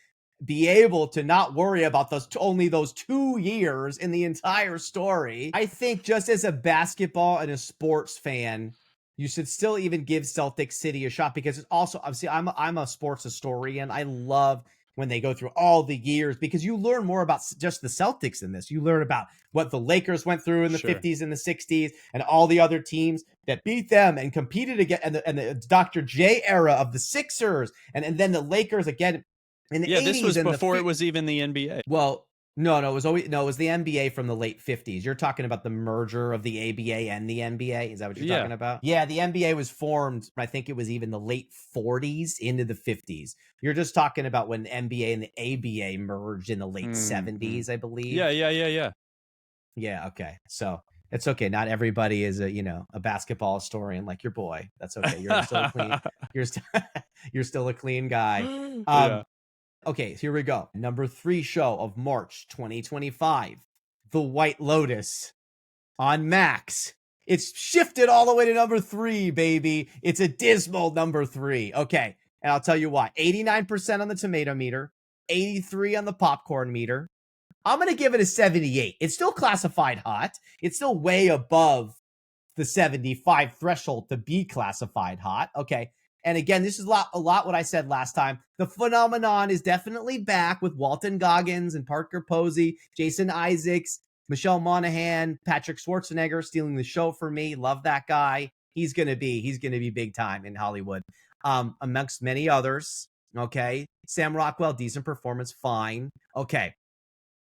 be able to not worry about only those 2 years in the entire story. I think just as a basketball and a sports fan, you should still even give Celtic City a shot because it's also, obviously, I'm a sports historian. I love when they go through all the years because you learn more about just the Celtics in this. You learn about what the Lakers went through in the 50s and the 60s and all the other teams that beat them and competed again, and the Dr. J era of the Sixers and then the Lakers again in the 80s. This was before it was even the NBA. Well, no, it was the NBA from the late 50s. You're talking about the merger of the ABA and the NBA. Is that what you're talking about? Yeah, the NBA was formed, I think it was even the late 40s into the 50s. You're just talking about when the NBA and the ABA merged in the late 70s, I believe. Yeah. Yeah, okay. So it's okay. Not everybody is a basketball historian like your boy. That's okay. You're still a clean. You're still a clean guy. Okay, here we go. Number 3 show of March 2025. The White Lotus on Max. It's shifted all the way to number 3, baby. It's a dismal number 3. Okay, and I'll tell you why. 89% on the tomato meter, 83 on the popcorn meter. I'm going to give it a 78. It's still classified hot. It's still way above the 75 threshold to be classified hot. Okay. And again, this is a lot what I said last time. The phenomenon is definitely back with Walton Goggins and Parker Posey, Jason Isaacs, Michelle Monaghan, Patrick Schwarzenegger stealing the show for me. Love that guy. He's gonna be big time in Hollywood. Amongst many others. Okay. Sam Rockwell, decent performance, fine. Okay.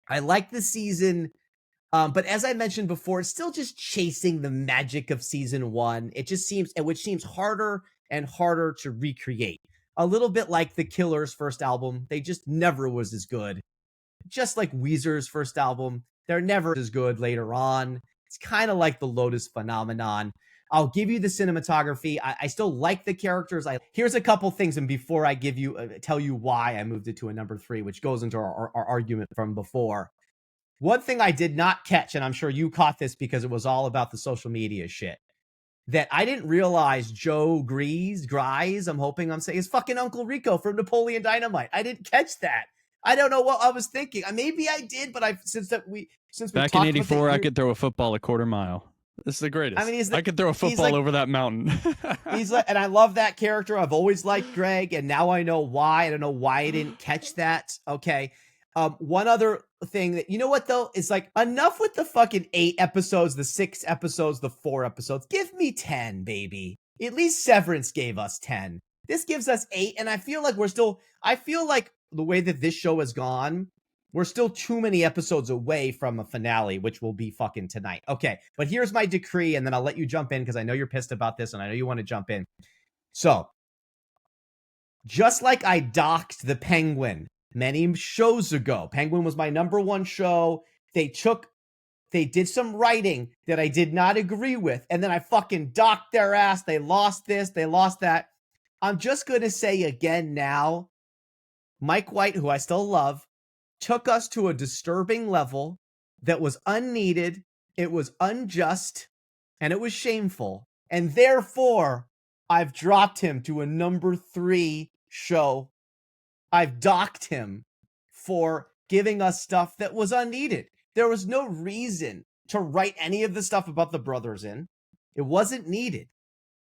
I like the season. But as I mentioned before, it's still just chasing the magic of season 1. It just seems, which seems harder and harder to recreate. A little bit like the Killers' first album. They just never was as good. Just like Weezer's first album. They're never as good later on. It's kind of like the Lotus phenomenon. I'll give you the cinematography. I still like the characters. Here's a couple things, and before I give you tell you why I moved it to a number 3, which goes into our argument from before. One thing I did not catch, and I'm sure you caught this because it was all about the social media shit, that I didn't realize Joe Grise, I'm hoping I'm saying, is fucking Uncle Rico from Napoleon Dynamite. I didn't catch that. I don't know what I was thinking. Maybe I did, but since we back in '84, I could throw a football a quarter mile. This is the greatest. I mean, I could throw a football over that mountain. He's like, and I love that character. I've always liked Greg, and now I know why. I don't know why I didn't catch that. Okay. One other thing that, you know what though, is like, enough with the fucking 8 episodes, the 6 episodes, the 4 episodes. Give me 10, baby. At least Severance gave us 10. This gives us 8, and I feel like the way that this show has gone, we're still too many episodes away from a finale, which will be fucking tonight. Okay, but here's my decree, and then I'll let you jump in because I know you're pissed about this, and I know you want to jump in. So, just like I docked the Penguin many shows ago. Penguin was my number 1 show. They did some writing that I did not agree with, and then I fucking docked their ass. They lost this, they lost that. I'm just going to say again now, Mike White, who I still love, took us to a disturbing level that was unneeded, it was unjust, and it was shameful. And therefore, I've dropped him to a number 3 show. I've docked him for giving us stuff that was unneeded. There was no reason to write any of the stuff about the brothers in. It wasn't needed.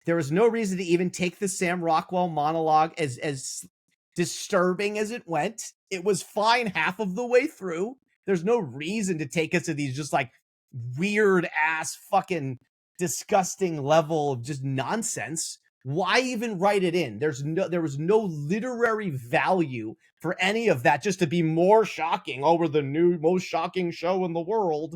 There was no reason to even take the Sam Rockwell monologue as disturbing as it went. It was fine half of the way through. There's no reason to take us to these just like weird ass fucking disgusting level of just nonsense. Why even write it in? There was no literary value for any of that just to be more shocking. Oh, we're the new most shocking show in the world.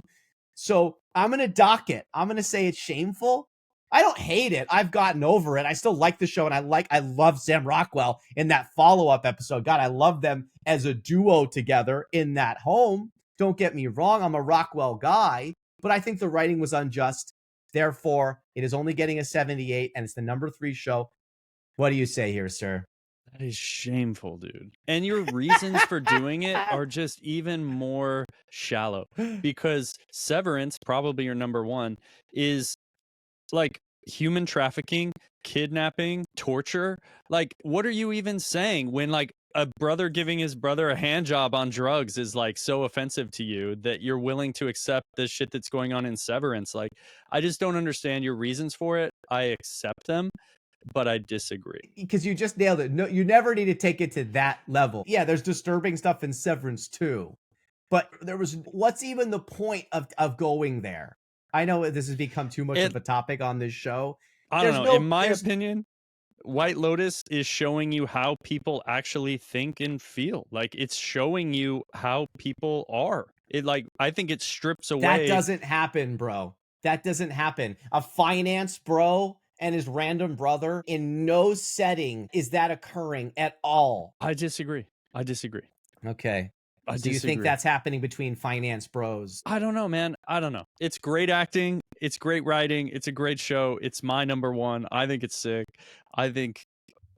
So I'm going to dock it. I'm going to say it's shameful. I don't hate it. I've gotten over it. I still like the show, and I love Sam Rockwell in that follow-up episode. God, I love them as a duo together in that home. Don't get me wrong. I'm a Rockwell guy, but I think the writing was unjust. Therefore, it is only getting a 78, and it's the number 3 show. What do you say here, sir? That is shameful, dude. And your reasons for doing it are just even more shallow, because Severance, probably your number 1, is like human trafficking, kidnapping, torture. Like, what are you even saying when like a brother giving his brother a hand job on drugs is like so offensive to you that you're willing to accept the shit that's going on in Severance? Like, I just don't understand your reasons for it. I accept them, but I disagree. Because you just nailed it. No, you never need to take it to that level. Yeah, there's disturbing stuff in Severance too. But what's even the point of going there? I know this has become too much of a topic on this show. I don't know. In my opinion, White Lotus is showing you how people actually think and feel. Like, it's showing you how people are. I think it strips away. That doesn't happen, bro. That doesn't happen. A finance bro and his random brother, in no setting is that occurring at all. I disagree. Okay. Do you think that's happening between finance bros? I don't know, man. I don't know. It's great acting. It's great writing. It's a great show. It's my number 1. I think it's sick. I think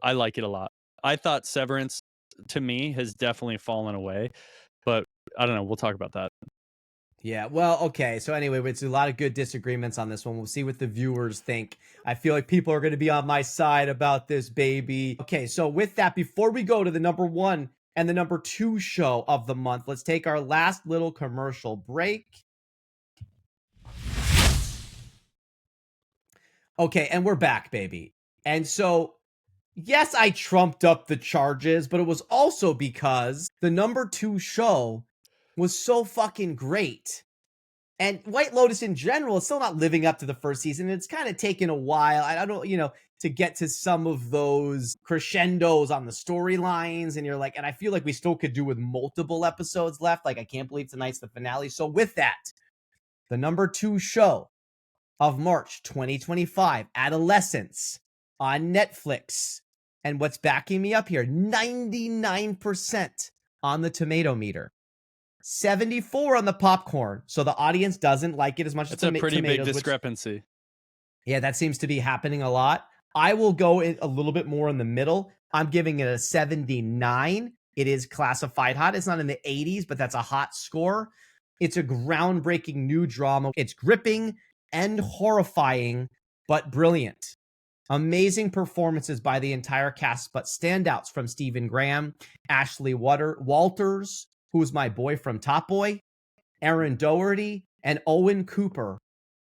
I like it a lot. I thought Severance, to me, has definitely fallen away. But I don't know. We'll talk about that. Yeah, well, okay. So anyway, it's a lot of good disagreements on this one. We'll see what the viewers think. I feel like people are going to be on my side about this, baby. Okay, so with that, before we go to the number 1 and the number 2 show of the month, let's take our last little commercial break. Okay, and we're back, baby. And so, yes, I trumped up the charges, but it was also because the number 2 show was so fucking great. And White Lotus in general is still not living up to the first season. It's kind of taken a while. I don't, to get to some of those crescendos on the storylines. And you're like, and I feel like we still could do with multiple episodes left. Like, I can't believe tonight's the finale. So with that, the number 2 show of March 2025, Adolescence on Netflix. And what's backing me up here, 99% on the tomato meter. 74 on the popcorn. So the audience doesn't like it as much as It's a pretty big tomatoes, discrepancy. Yeah, that seems to be happening a lot. I will go in a little bit more in the middle. I'm giving it a 79. It is classified hot. It's not in the 80s, but that's a hot score. It's a groundbreaking new drama. It's gripping and horrifying, but brilliant. Amazing performances by the entire cast, but standouts from Stephen Graham, Ashley Walters, who's my boy from Top Boy, Aaron Doherty, and Owen Cooper,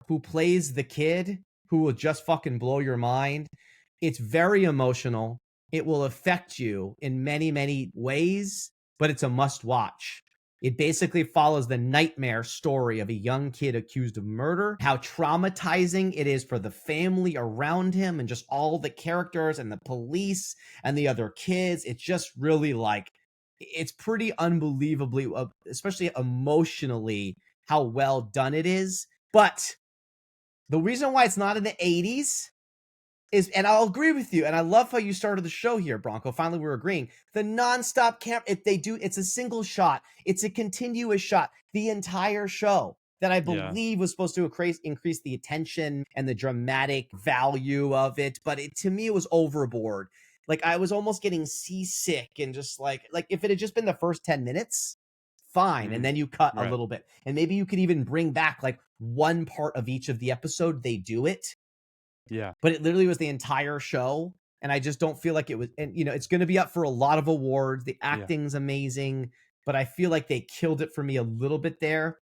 who plays the kid who will just fucking blow your mind. It's very emotional. It will affect you in many, many ways, but it's a must watch. It basically follows the nightmare story of a young kid accused of murder, how traumatizing it is for the family around him and just all the characters and the police and the other kids. It's just really it's pretty unbelievably, especially emotionally, how well done it is. But the reason why it's not in the 80s is, and I'll agree with you, and I love how you started the show here, Bronco. Finally, we're agreeing. The nonstop camera, it's a single shot. It's a continuous shot. The entire show that I believe was supposed to increase the attention and the dramatic value of it. But to me, it was overboard. Like, I was almost getting seasick and just like if it had just been the first 10 minutes, fine. And then you cut a little bit. And maybe you could even bring back like one part of each of the episode. They do it. Yeah. But it literally was the entire show. And I just don't feel like it was, and it's going to be up for a lot of awards. The acting's amazing, but I feel like they killed it for me a little bit there.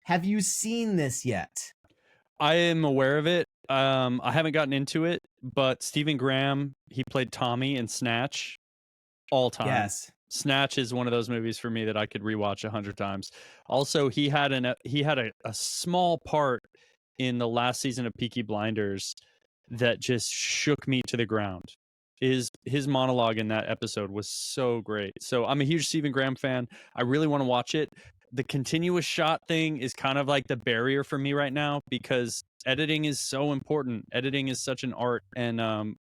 Have you seen this yet? I am aware of it. I haven't gotten into it, but Stephen Graham, he played Tommy in Snatch all time. Yes. Snatch is one of those movies for me that I could rewatch 100 times. Also, he had a small part in the last season of Peaky Blinders that just shook me to the ground. His monologue in that episode was so great. So I'm a huge Stephen Graham fan. I really want to watch it. The continuous shot thing is kind of like the barrier for me right now because editing is so important. Editing is such an art, and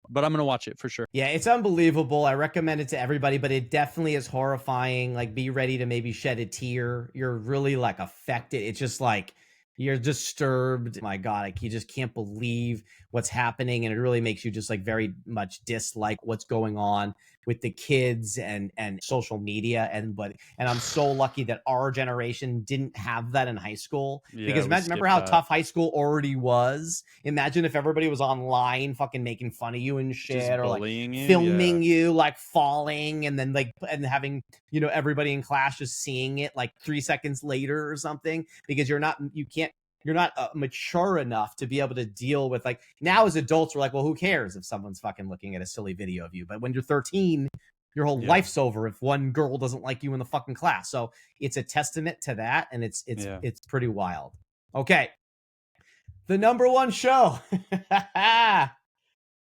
but I'm gonna watch it for sure. Yeah, it's unbelievable. I recommend it to everybody, but it definitely is horrifying. Like, be ready to maybe shed a tear. You're really like affected. It's just like you're disturbed. My God, like you just can't believe what's happening, and it really makes you just like very much dislike what's going on with the kids and social media. And I'm so lucky that our generation didn't have that in high school, because remember how tough high school already was. Imagine if everybody was online fucking making fun of you and shit, just or like bullying filming you like falling, and then like and having everybody in class just seeing it like 3 seconds later or something, because you're not mature enough to be able to deal with, like, now as adults we're like, well, who cares if someone's fucking looking at a silly video of you? But when you're 13, your whole life's over if one girl doesn't like you in the fucking class. So it's a testament to that, and it's pretty wild. Okay, the number one show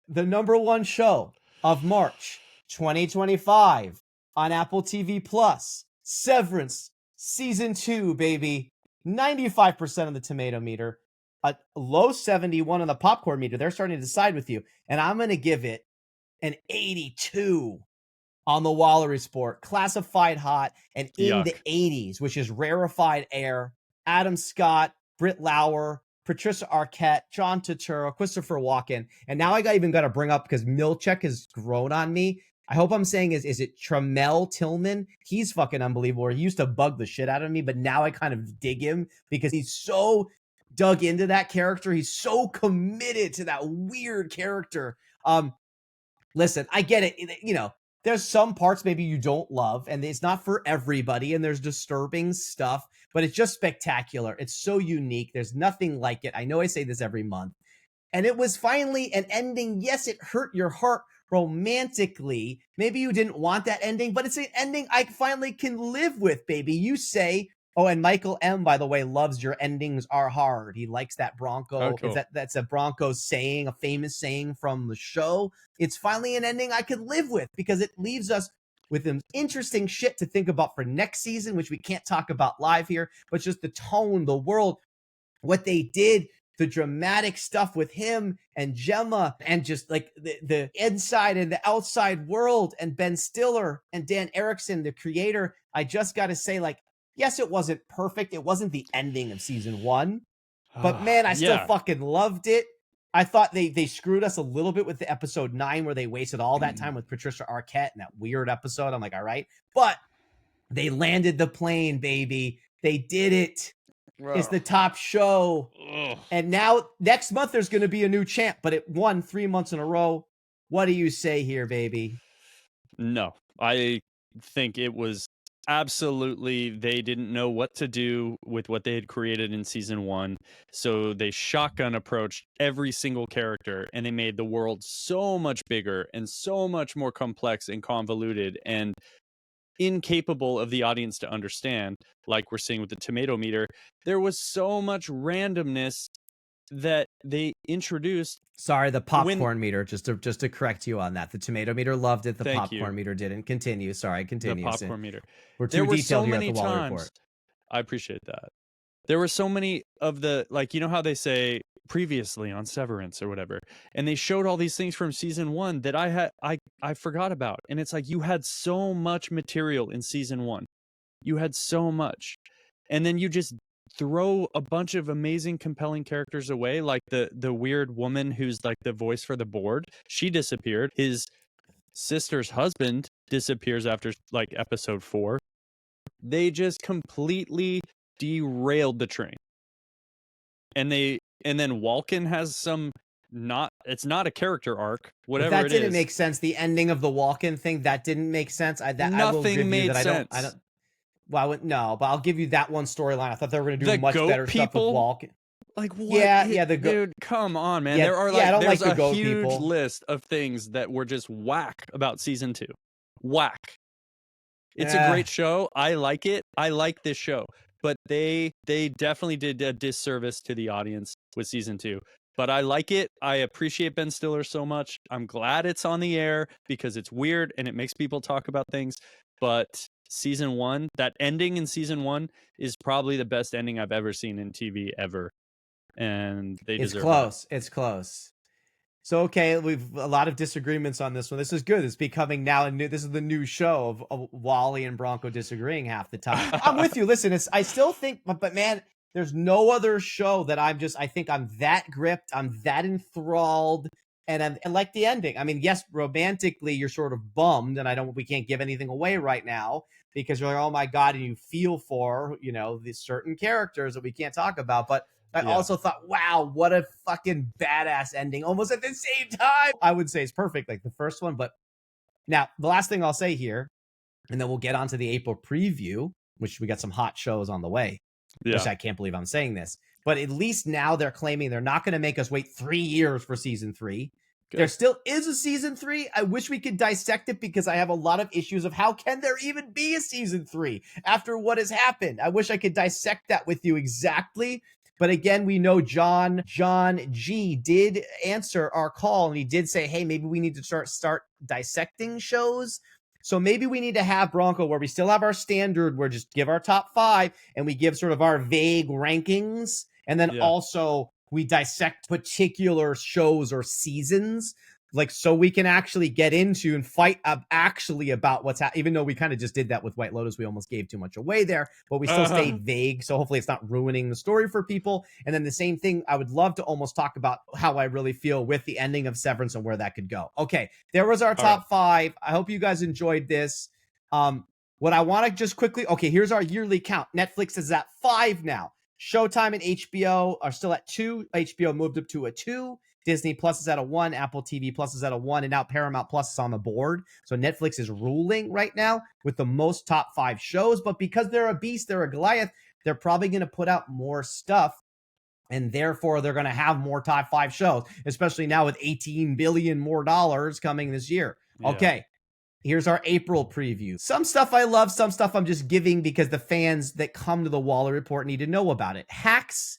the number one show of March 2025 on Apple TV Plus, Severance Season 2, baby. 95% on the tomato meter, a low 71 on the popcorn meter. They're starting to decide with you. And I'm going to give it an 82 on the Wally Report. Classified hot and in the 80s, which is rarefied air. Adam Scott, Britt Lauer, Patricia Arquette, John Turturro, Christopher Walken. And now I even got to bring up, because Milchek has grown on me, I hope I'm saying is it Tramel Tillman? He's fucking unbelievable. He used to bug the shit out of me, but now I kind of dig him because he's so dug into that character. He's so committed to that weird character. Listen, I get it. You know, there's some parts maybe you don't love, and it's not for everybody, and there's disturbing stuff, but it's just spectacular. It's so unique. There's nothing like it. I know I say this every month. And it was finally an ending. Yes, it hurt your heart romantically. Maybe you didn't want that ending, but it's an ending I finally can live with, baby. You say, oh, and Michael M, by the way, loves your endings are hard. He likes that Bronco. Oh, cool. That's a Bronco saying, a famous saying from the show. It's finally an ending I could live with because it leaves us with some interesting shit to think about for next season, which we can't talk about live here, but just the tone, the world, what they did, the dramatic stuff with him and Gemma, and just like the inside and the outside world, and Ben Stiller and Dan Erickson, the creator. I just got to say, like, yes, it wasn't perfect. It wasn't the ending of season 1, but man, I still fucking loved it. I thought they screwed us a little bit with the episode 9 where they wasted all that time with Patricia Arquette and that weird episode. I'm like, all right, but they landed the plane, baby. They did it. It's the top show. And now next month there's going to be a new champ, but it won 3 months in a row. What do you say here, baby? No, I think it was absolutely, they didn't know what to do with what they had created in season 1. So they shotgun approached every single character, and they made the world so much bigger and so much more complex and convoluted and incapable of the audience to understand, like we're seeing with the tomato meter. There was so much randomness that they introduced. Sorry, the popcorn meter, just to correct you on that. The tomato meter loved it. The popcorn meter didn't. Continue. Sorry, continue. The popcorn meter. We're too detailed here at the Wally Report. I appreciate that. There were so many of the, like, you know how they say previously on Severance or whatever, and they showed all these things from season 1 that I forgot about. And it's like, you had so much material in season 1. You had so much. And then you just throw a bunch of amazing, compelling characters away, like the weird woman who's like the voice for the board. She disappeared. His sister's husband disappears after like episode 4. They just completely derailed the train. And then Walken has some, it's not a character arc, whatever it is. That didn't make sense. The ending of the Walken thing, that didn't make sense. Nothing made sense. Well, no, but I'll give you that one storyline. I thought they were going to do much better stuff with Walken. Like, what? Yeah, dude, come on, man. Yeah, there are I don't there's like the a huge people. list of things that were just whack about season 2. Whack. It's a great show. I like it. I like this show. But they definitely did a disservice to the audience with season 2. But I like it. I appreciate Ben Stiller so much. I'm glad it's on the air because it's weird and it makes people talk about things. But season 1, that ending in season 1 is probably the best ending I've ever seen in TV ever. And they deserve it. It's close. So, okay, we've a lot of disagreements on this one. This is good. It's becoming now this is the new show of Wally and Bronco disagreeing half the time. I'm with you. Listen, I still think, but man, there's no other show that I think I'm that gripped, I'm that enthralled, and I like the ending. I mean, yes, romantically, you're sort of bummed, and we can't give anything away right now because you're like, oh my God, and you feel for, these certain characters that we can't talk about, but I also thought, wow, what a fucking badass ending. Almost at the same time. I would say it's perfect, like the first one. But now, the last thing I'll say here, and then we'll get on to the April preview, which we got some hot shows on the way, which I can't believe I'm saying this. But at least now they're claiming they're not going to make us wait 3 years for season 3. Good. There still is a season 3. I wish we could dissect it because I have a lot of issues of how can there even be a season 3 after what has happened. I wish I could dissect that with you exactly. But again, we know John G did answer our call, and he did say, hey, maybe we need to start dissecting shows. So maybe we need to have Bronco where we still have our standard, where just give our top 5 and we give sort of our vague rankings. And then also we dissect particular shows or seasons. like, so we can actually get into and fight actually about what's happening, even though we kind of just did that with White Lotus. We almost gave too much away there, but we still stayed vague. So hopefully it's not ruining the story for people. And then the same thing, I would love to almost talk about how I really feel with the ending of Severance and where that could go. Okay, there was our top 5. I hope you guys enjoyed this. What I want to just quickly, okay, here's our yearly count. Netflix is at 5 now. Showtime and HBO are still at 2. HBO moved up to a 2. Disney Plus is at a 1, Apple TV Plus is at a 1, and now Paramount Plus is on the board. So Netflix is ruling right now with the most top 5 shows. But because they're a beast, they're a Goliath, they're probably going to put out more stuff. And therefore, they're going to have more top 5 shows, especially now with $18 billion more dollars coming this year. Yeah. Okay, here's our April preview. Some stuff I love, some stuff I'm just giving because the fans that come to the Wally Report need to know about it. Hacks.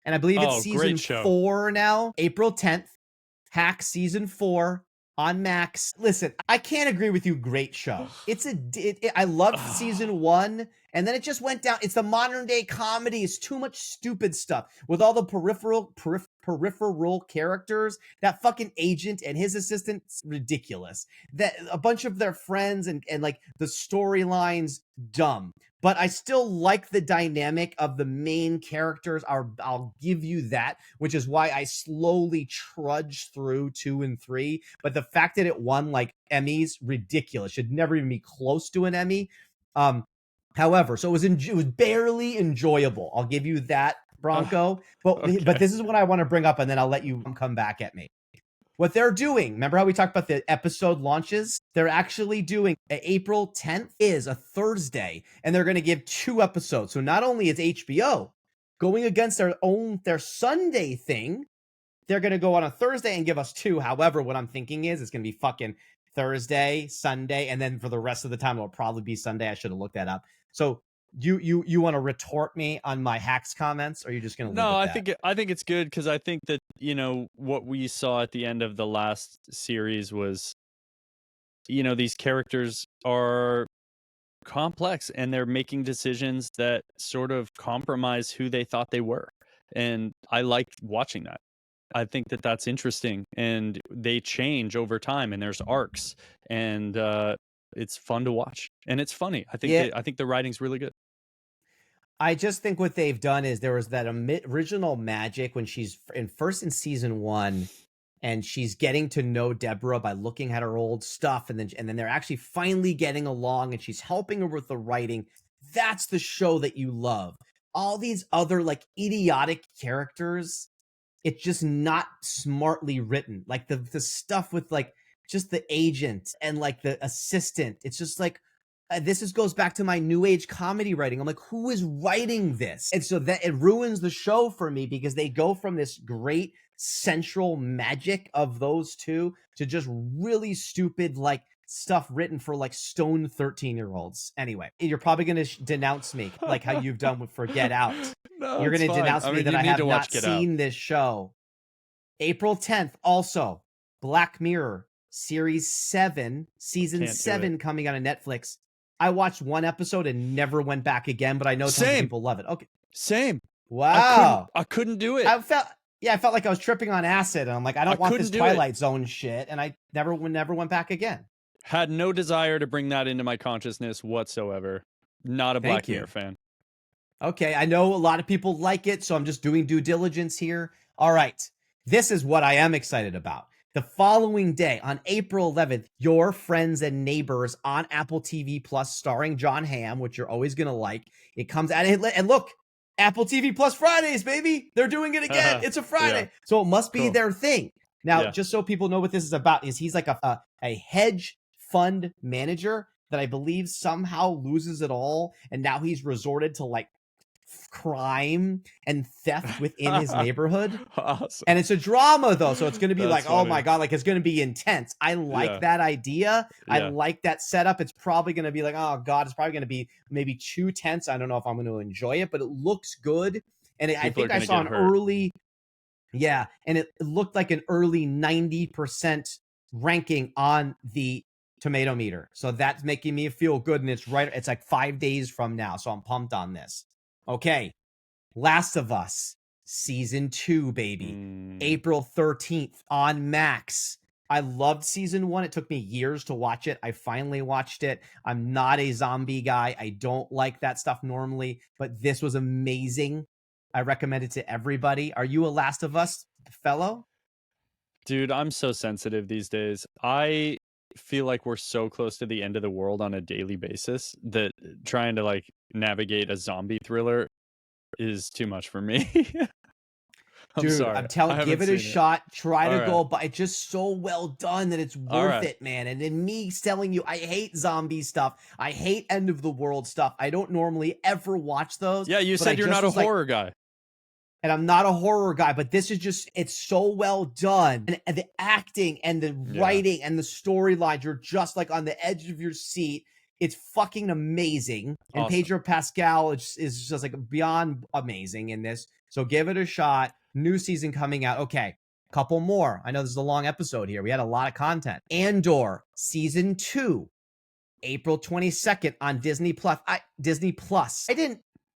And I believe it's season 4 now, April 10th. Hacks season 4 on Max. Listen, I can't agree with you. Great show. I loved season 1, and then it just went down. It's the modern day comedy. It's too much stupid stuff with all the peripheral characters. That fucking agent and his assistant's ridiculous. That a bunch of their friends and like the storylines dumb. But I still like the dynamic of the main characters. I'll give you that, which is why I slowly trudge through 2 and 3. But the fact that it won like Emmys, ridiculous. Should never even be close to an Emmy. However, so it was barely enjoyable. I'll give you that, Bronco. But this is what I want to bring up, and then I'll let you come back at me. What they're doing, remember how we talked about the episode launches? They're actually doing April 10th is a Thursday, and they're going to give 2 episodes. So not only is HBO going against their Sunday thing, they're going to go on a Thursday and give us 2. However, what I'm thinking is it's going to be fucking Thursday, Sunday, and then for the rest of the time, it'll probably be Sunday. I should have looked that up. So you want to retort me on my Hacks comments, or are you just going to No, I think it's good because I think that, you know, what we saw at the end of the last series was, you know, these characters are complex and they're making decisions that sort of compromise who they thought they were. And I like watching that. I think that that's interesting, and they change over time, and there's arcs, and it's fun to watch, and it's funny. I think the writing's really good. I just think what they've done is there was that original magic when she's first in season 1, and she's getting to know Deborah by looking at her old stuff, and then they're actually finally getting along, and she's helping her with the writing. That's the show that you love. All these other like idiotic characters, it's just not smartly written. Like the stuff with like just the agent and like the assistant. It's just like this goes back to my new age comedy writing. I'm like, who is writing this? And so that it ruins the show for me because they go from this great central magic of those 2 to just really stupid like stuff written for like stone 13-year-olds. Anyway, you're probably going to denounce me like how you've done with Get Out. No, you're going to denounce me that I have not seen this show. April 10th, also Black Mirror series 7, season 7 coming out of Netflix. I watched 1 episode and never went back again, but I know tons of people love it. Okay. Same. Wow. I couldn't do it. I felt like I was tripping on acid, and I'm like, I don't want this Twilight Zone shit, and I never went back again. Had no desire to bring that into my consciousness whatsoever. Not a Black Mirror fan. Okay, I know a lot of people like it, so I'm just doing due diligence here. All right. This is what I am excited about. The following day, on April 11th, Your Friends and Neighbors on Apple TV Plus, starring John Hamm, which you're always going to like. It comes out, and look, Apple TV Plus Fridays, baby. They're doing it again. It's a Friday. Yeah. So it must be their thing. Now, just so people know what this is about, is he's like a hedge fund manager that I believe somehow loses it all. And now he's resorted to like crime and theft within his neighborhood. Awesome. And it's a drama though, so it's going to be like, funny. Oh my god, like it's going to be intense. I like that idea. I like that setup. It's probably going to be like, oh god, it's probably going to be maybe too tense. I don't know if I'm going to enjoy it, but it looks good. And I think I saw an early and it looked like an early 90% ranking on the tomato meter. So that's making me feel good, and it's like 5 days from now, so I'm pumped on this. Okay, Last of Us season 2, baby. April 13th on Max. I loved season 1. It took me years to watch it. I finally watched it. I'm not a zombie guy. I don't like that stuff normally, but this was amazing. I recommend it to everybody. Are you a Last of Us fellow? Dude, I'm so sensitive these days. I feel like we're so close to the end of the world on a daily basis that trying to like navigate a zombie thriller is too much for me. I'm Dude, sorry. I'm I telling, haven't give it a seen it. shot. Try All to right. go, but it's just so well done that it's All worth right. it, man. And then me telling you, I hate zombie stuff. I hate end of the world stuff. I don't normally ever watch those. Yeah, you but I said you're just not a was like, horror guy. and I'm not a horror guy, but this is just, it's so well done. And the acting and the Yeah. writing and the storylines, you're just like on the edge of your seat. It's fucking amazing. And Awesome. Pedro Pascal is just like beyond amazing in this. So give it a shot. New season coming out. Okay, couple more. I know this is a long episode here. We had a lot of content. Andor season 2, April 22nd on Disney Plus. Disney Plus.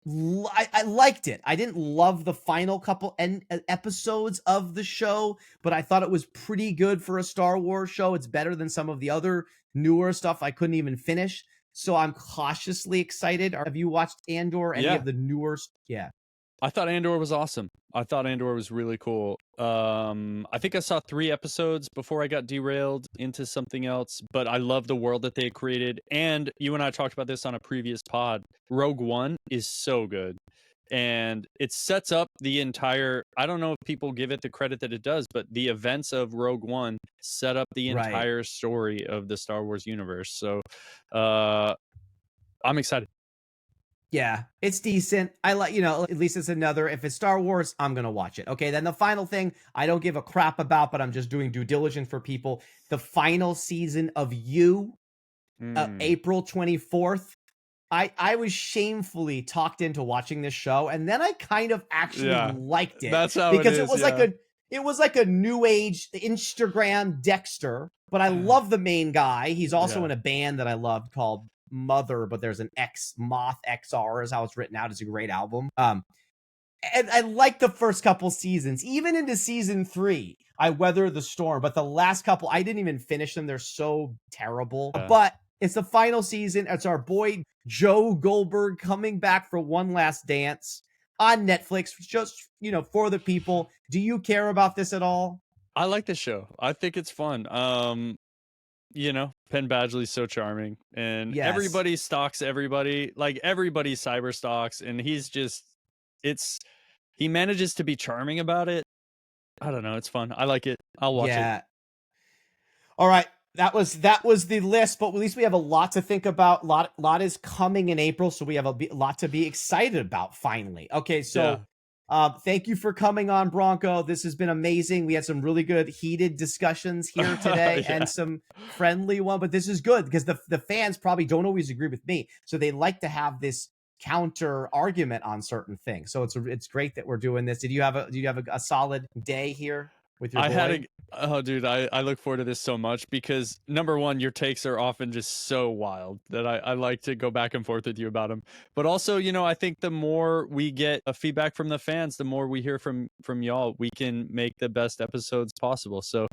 I liked it. I didn't love the final couple episodes of the show, but I thought it was pretty good for a Star Wars show. It's better than some of the other newer stuff I couldn't even finish. So I'm cautiously excited. Have you watched Andor? Any of the newer? Yeah. I thought Andor was awesome. I thought Andor was really cool. I think I saw 3 episodes before I got derailed into something else, but I love the world that they created. And you and I talked about this on a previous pod. Rogue One is so good. And it sets up the entire, I don't know if people give it the credit that it does, but the events of Rogue One set up the entire story of the Star Wars universe. So I'm excited. Yeah, it's decent. I like, at least it's another, if it's Star Wars, I'm going to watch it. Okay, then the final thing I don't give a crap about, but I'm just doing due diligence for people. The final season of You, April 24th. I was shamefully talked into watching this show, and then I kind of actually liked it. That's how because it is, it was like a new age Instagram Dexter, but I love the main guy. He's also in a band that I loved called Mother, but there's an Moth XR is how it's written out. It's a great album. And I like the first couple seasons. Even into season 3, I weathered the storm, but the last couple, I didn't even finish them. They're so terrible. But it's the final season. It's our boy Joe Goldberg coming back for one last dance on Netflix, just, for the people. Do you care about this at all? I like this show. I think it's fun. Penn Badgley's so charming, and everybody stalks everybody. Like, everybody cyber stalks, and he manages to be charming about it. I don't know. It's fun. I like it. I'll watch it. All right. That was the list, but at least we have a lot to think about. Lot is coming in April, so we have a lot to be excited about finally. Okay, so thank you for coming on, Bronco. This has been amazing. We had some really good heated discussions here today and some friendly one, but this is good because the fans probably don't always agree with me, so they like to have this counter argument on certain things. So it's great that we're doing this. Did you have a solid day here with your boy? I look forward to this so much because, number one, your takes are often just so wild that I like to go back and forth with you about them. But also, I think the more we get a feedback from the fans, the more we hear from y'all, we can make the best episodes possible. So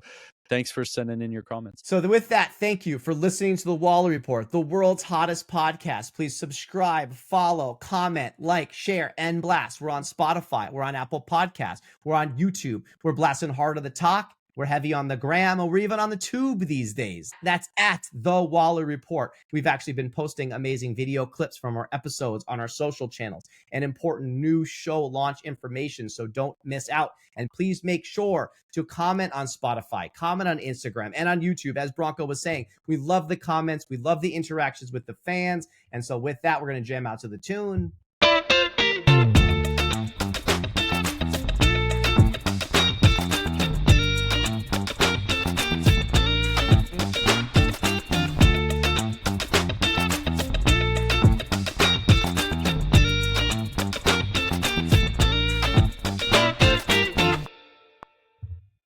thanks for sending in your comments. So with that, thank you for listening to the Wally Report, the world's hottest podcast. Please subscribe, follow, comment, like, share, and blast. We're on Spotify. We're on Apple Podcasts. We're on YouTube. We're blasting hard of the talk. We're heavy on the gram, and we're even on the tube these days. That's at The Wally Report. We've actually been posting amazing video clips from our episodes on our social channels and important new show launch information, so don't miss out. And please make sure to comment on Spotify, comment on Instagram, and on YouTube. As Bronco was saying, we love the comments. We love the interactions with the fans. And so with that, we're going to jam out to the tune.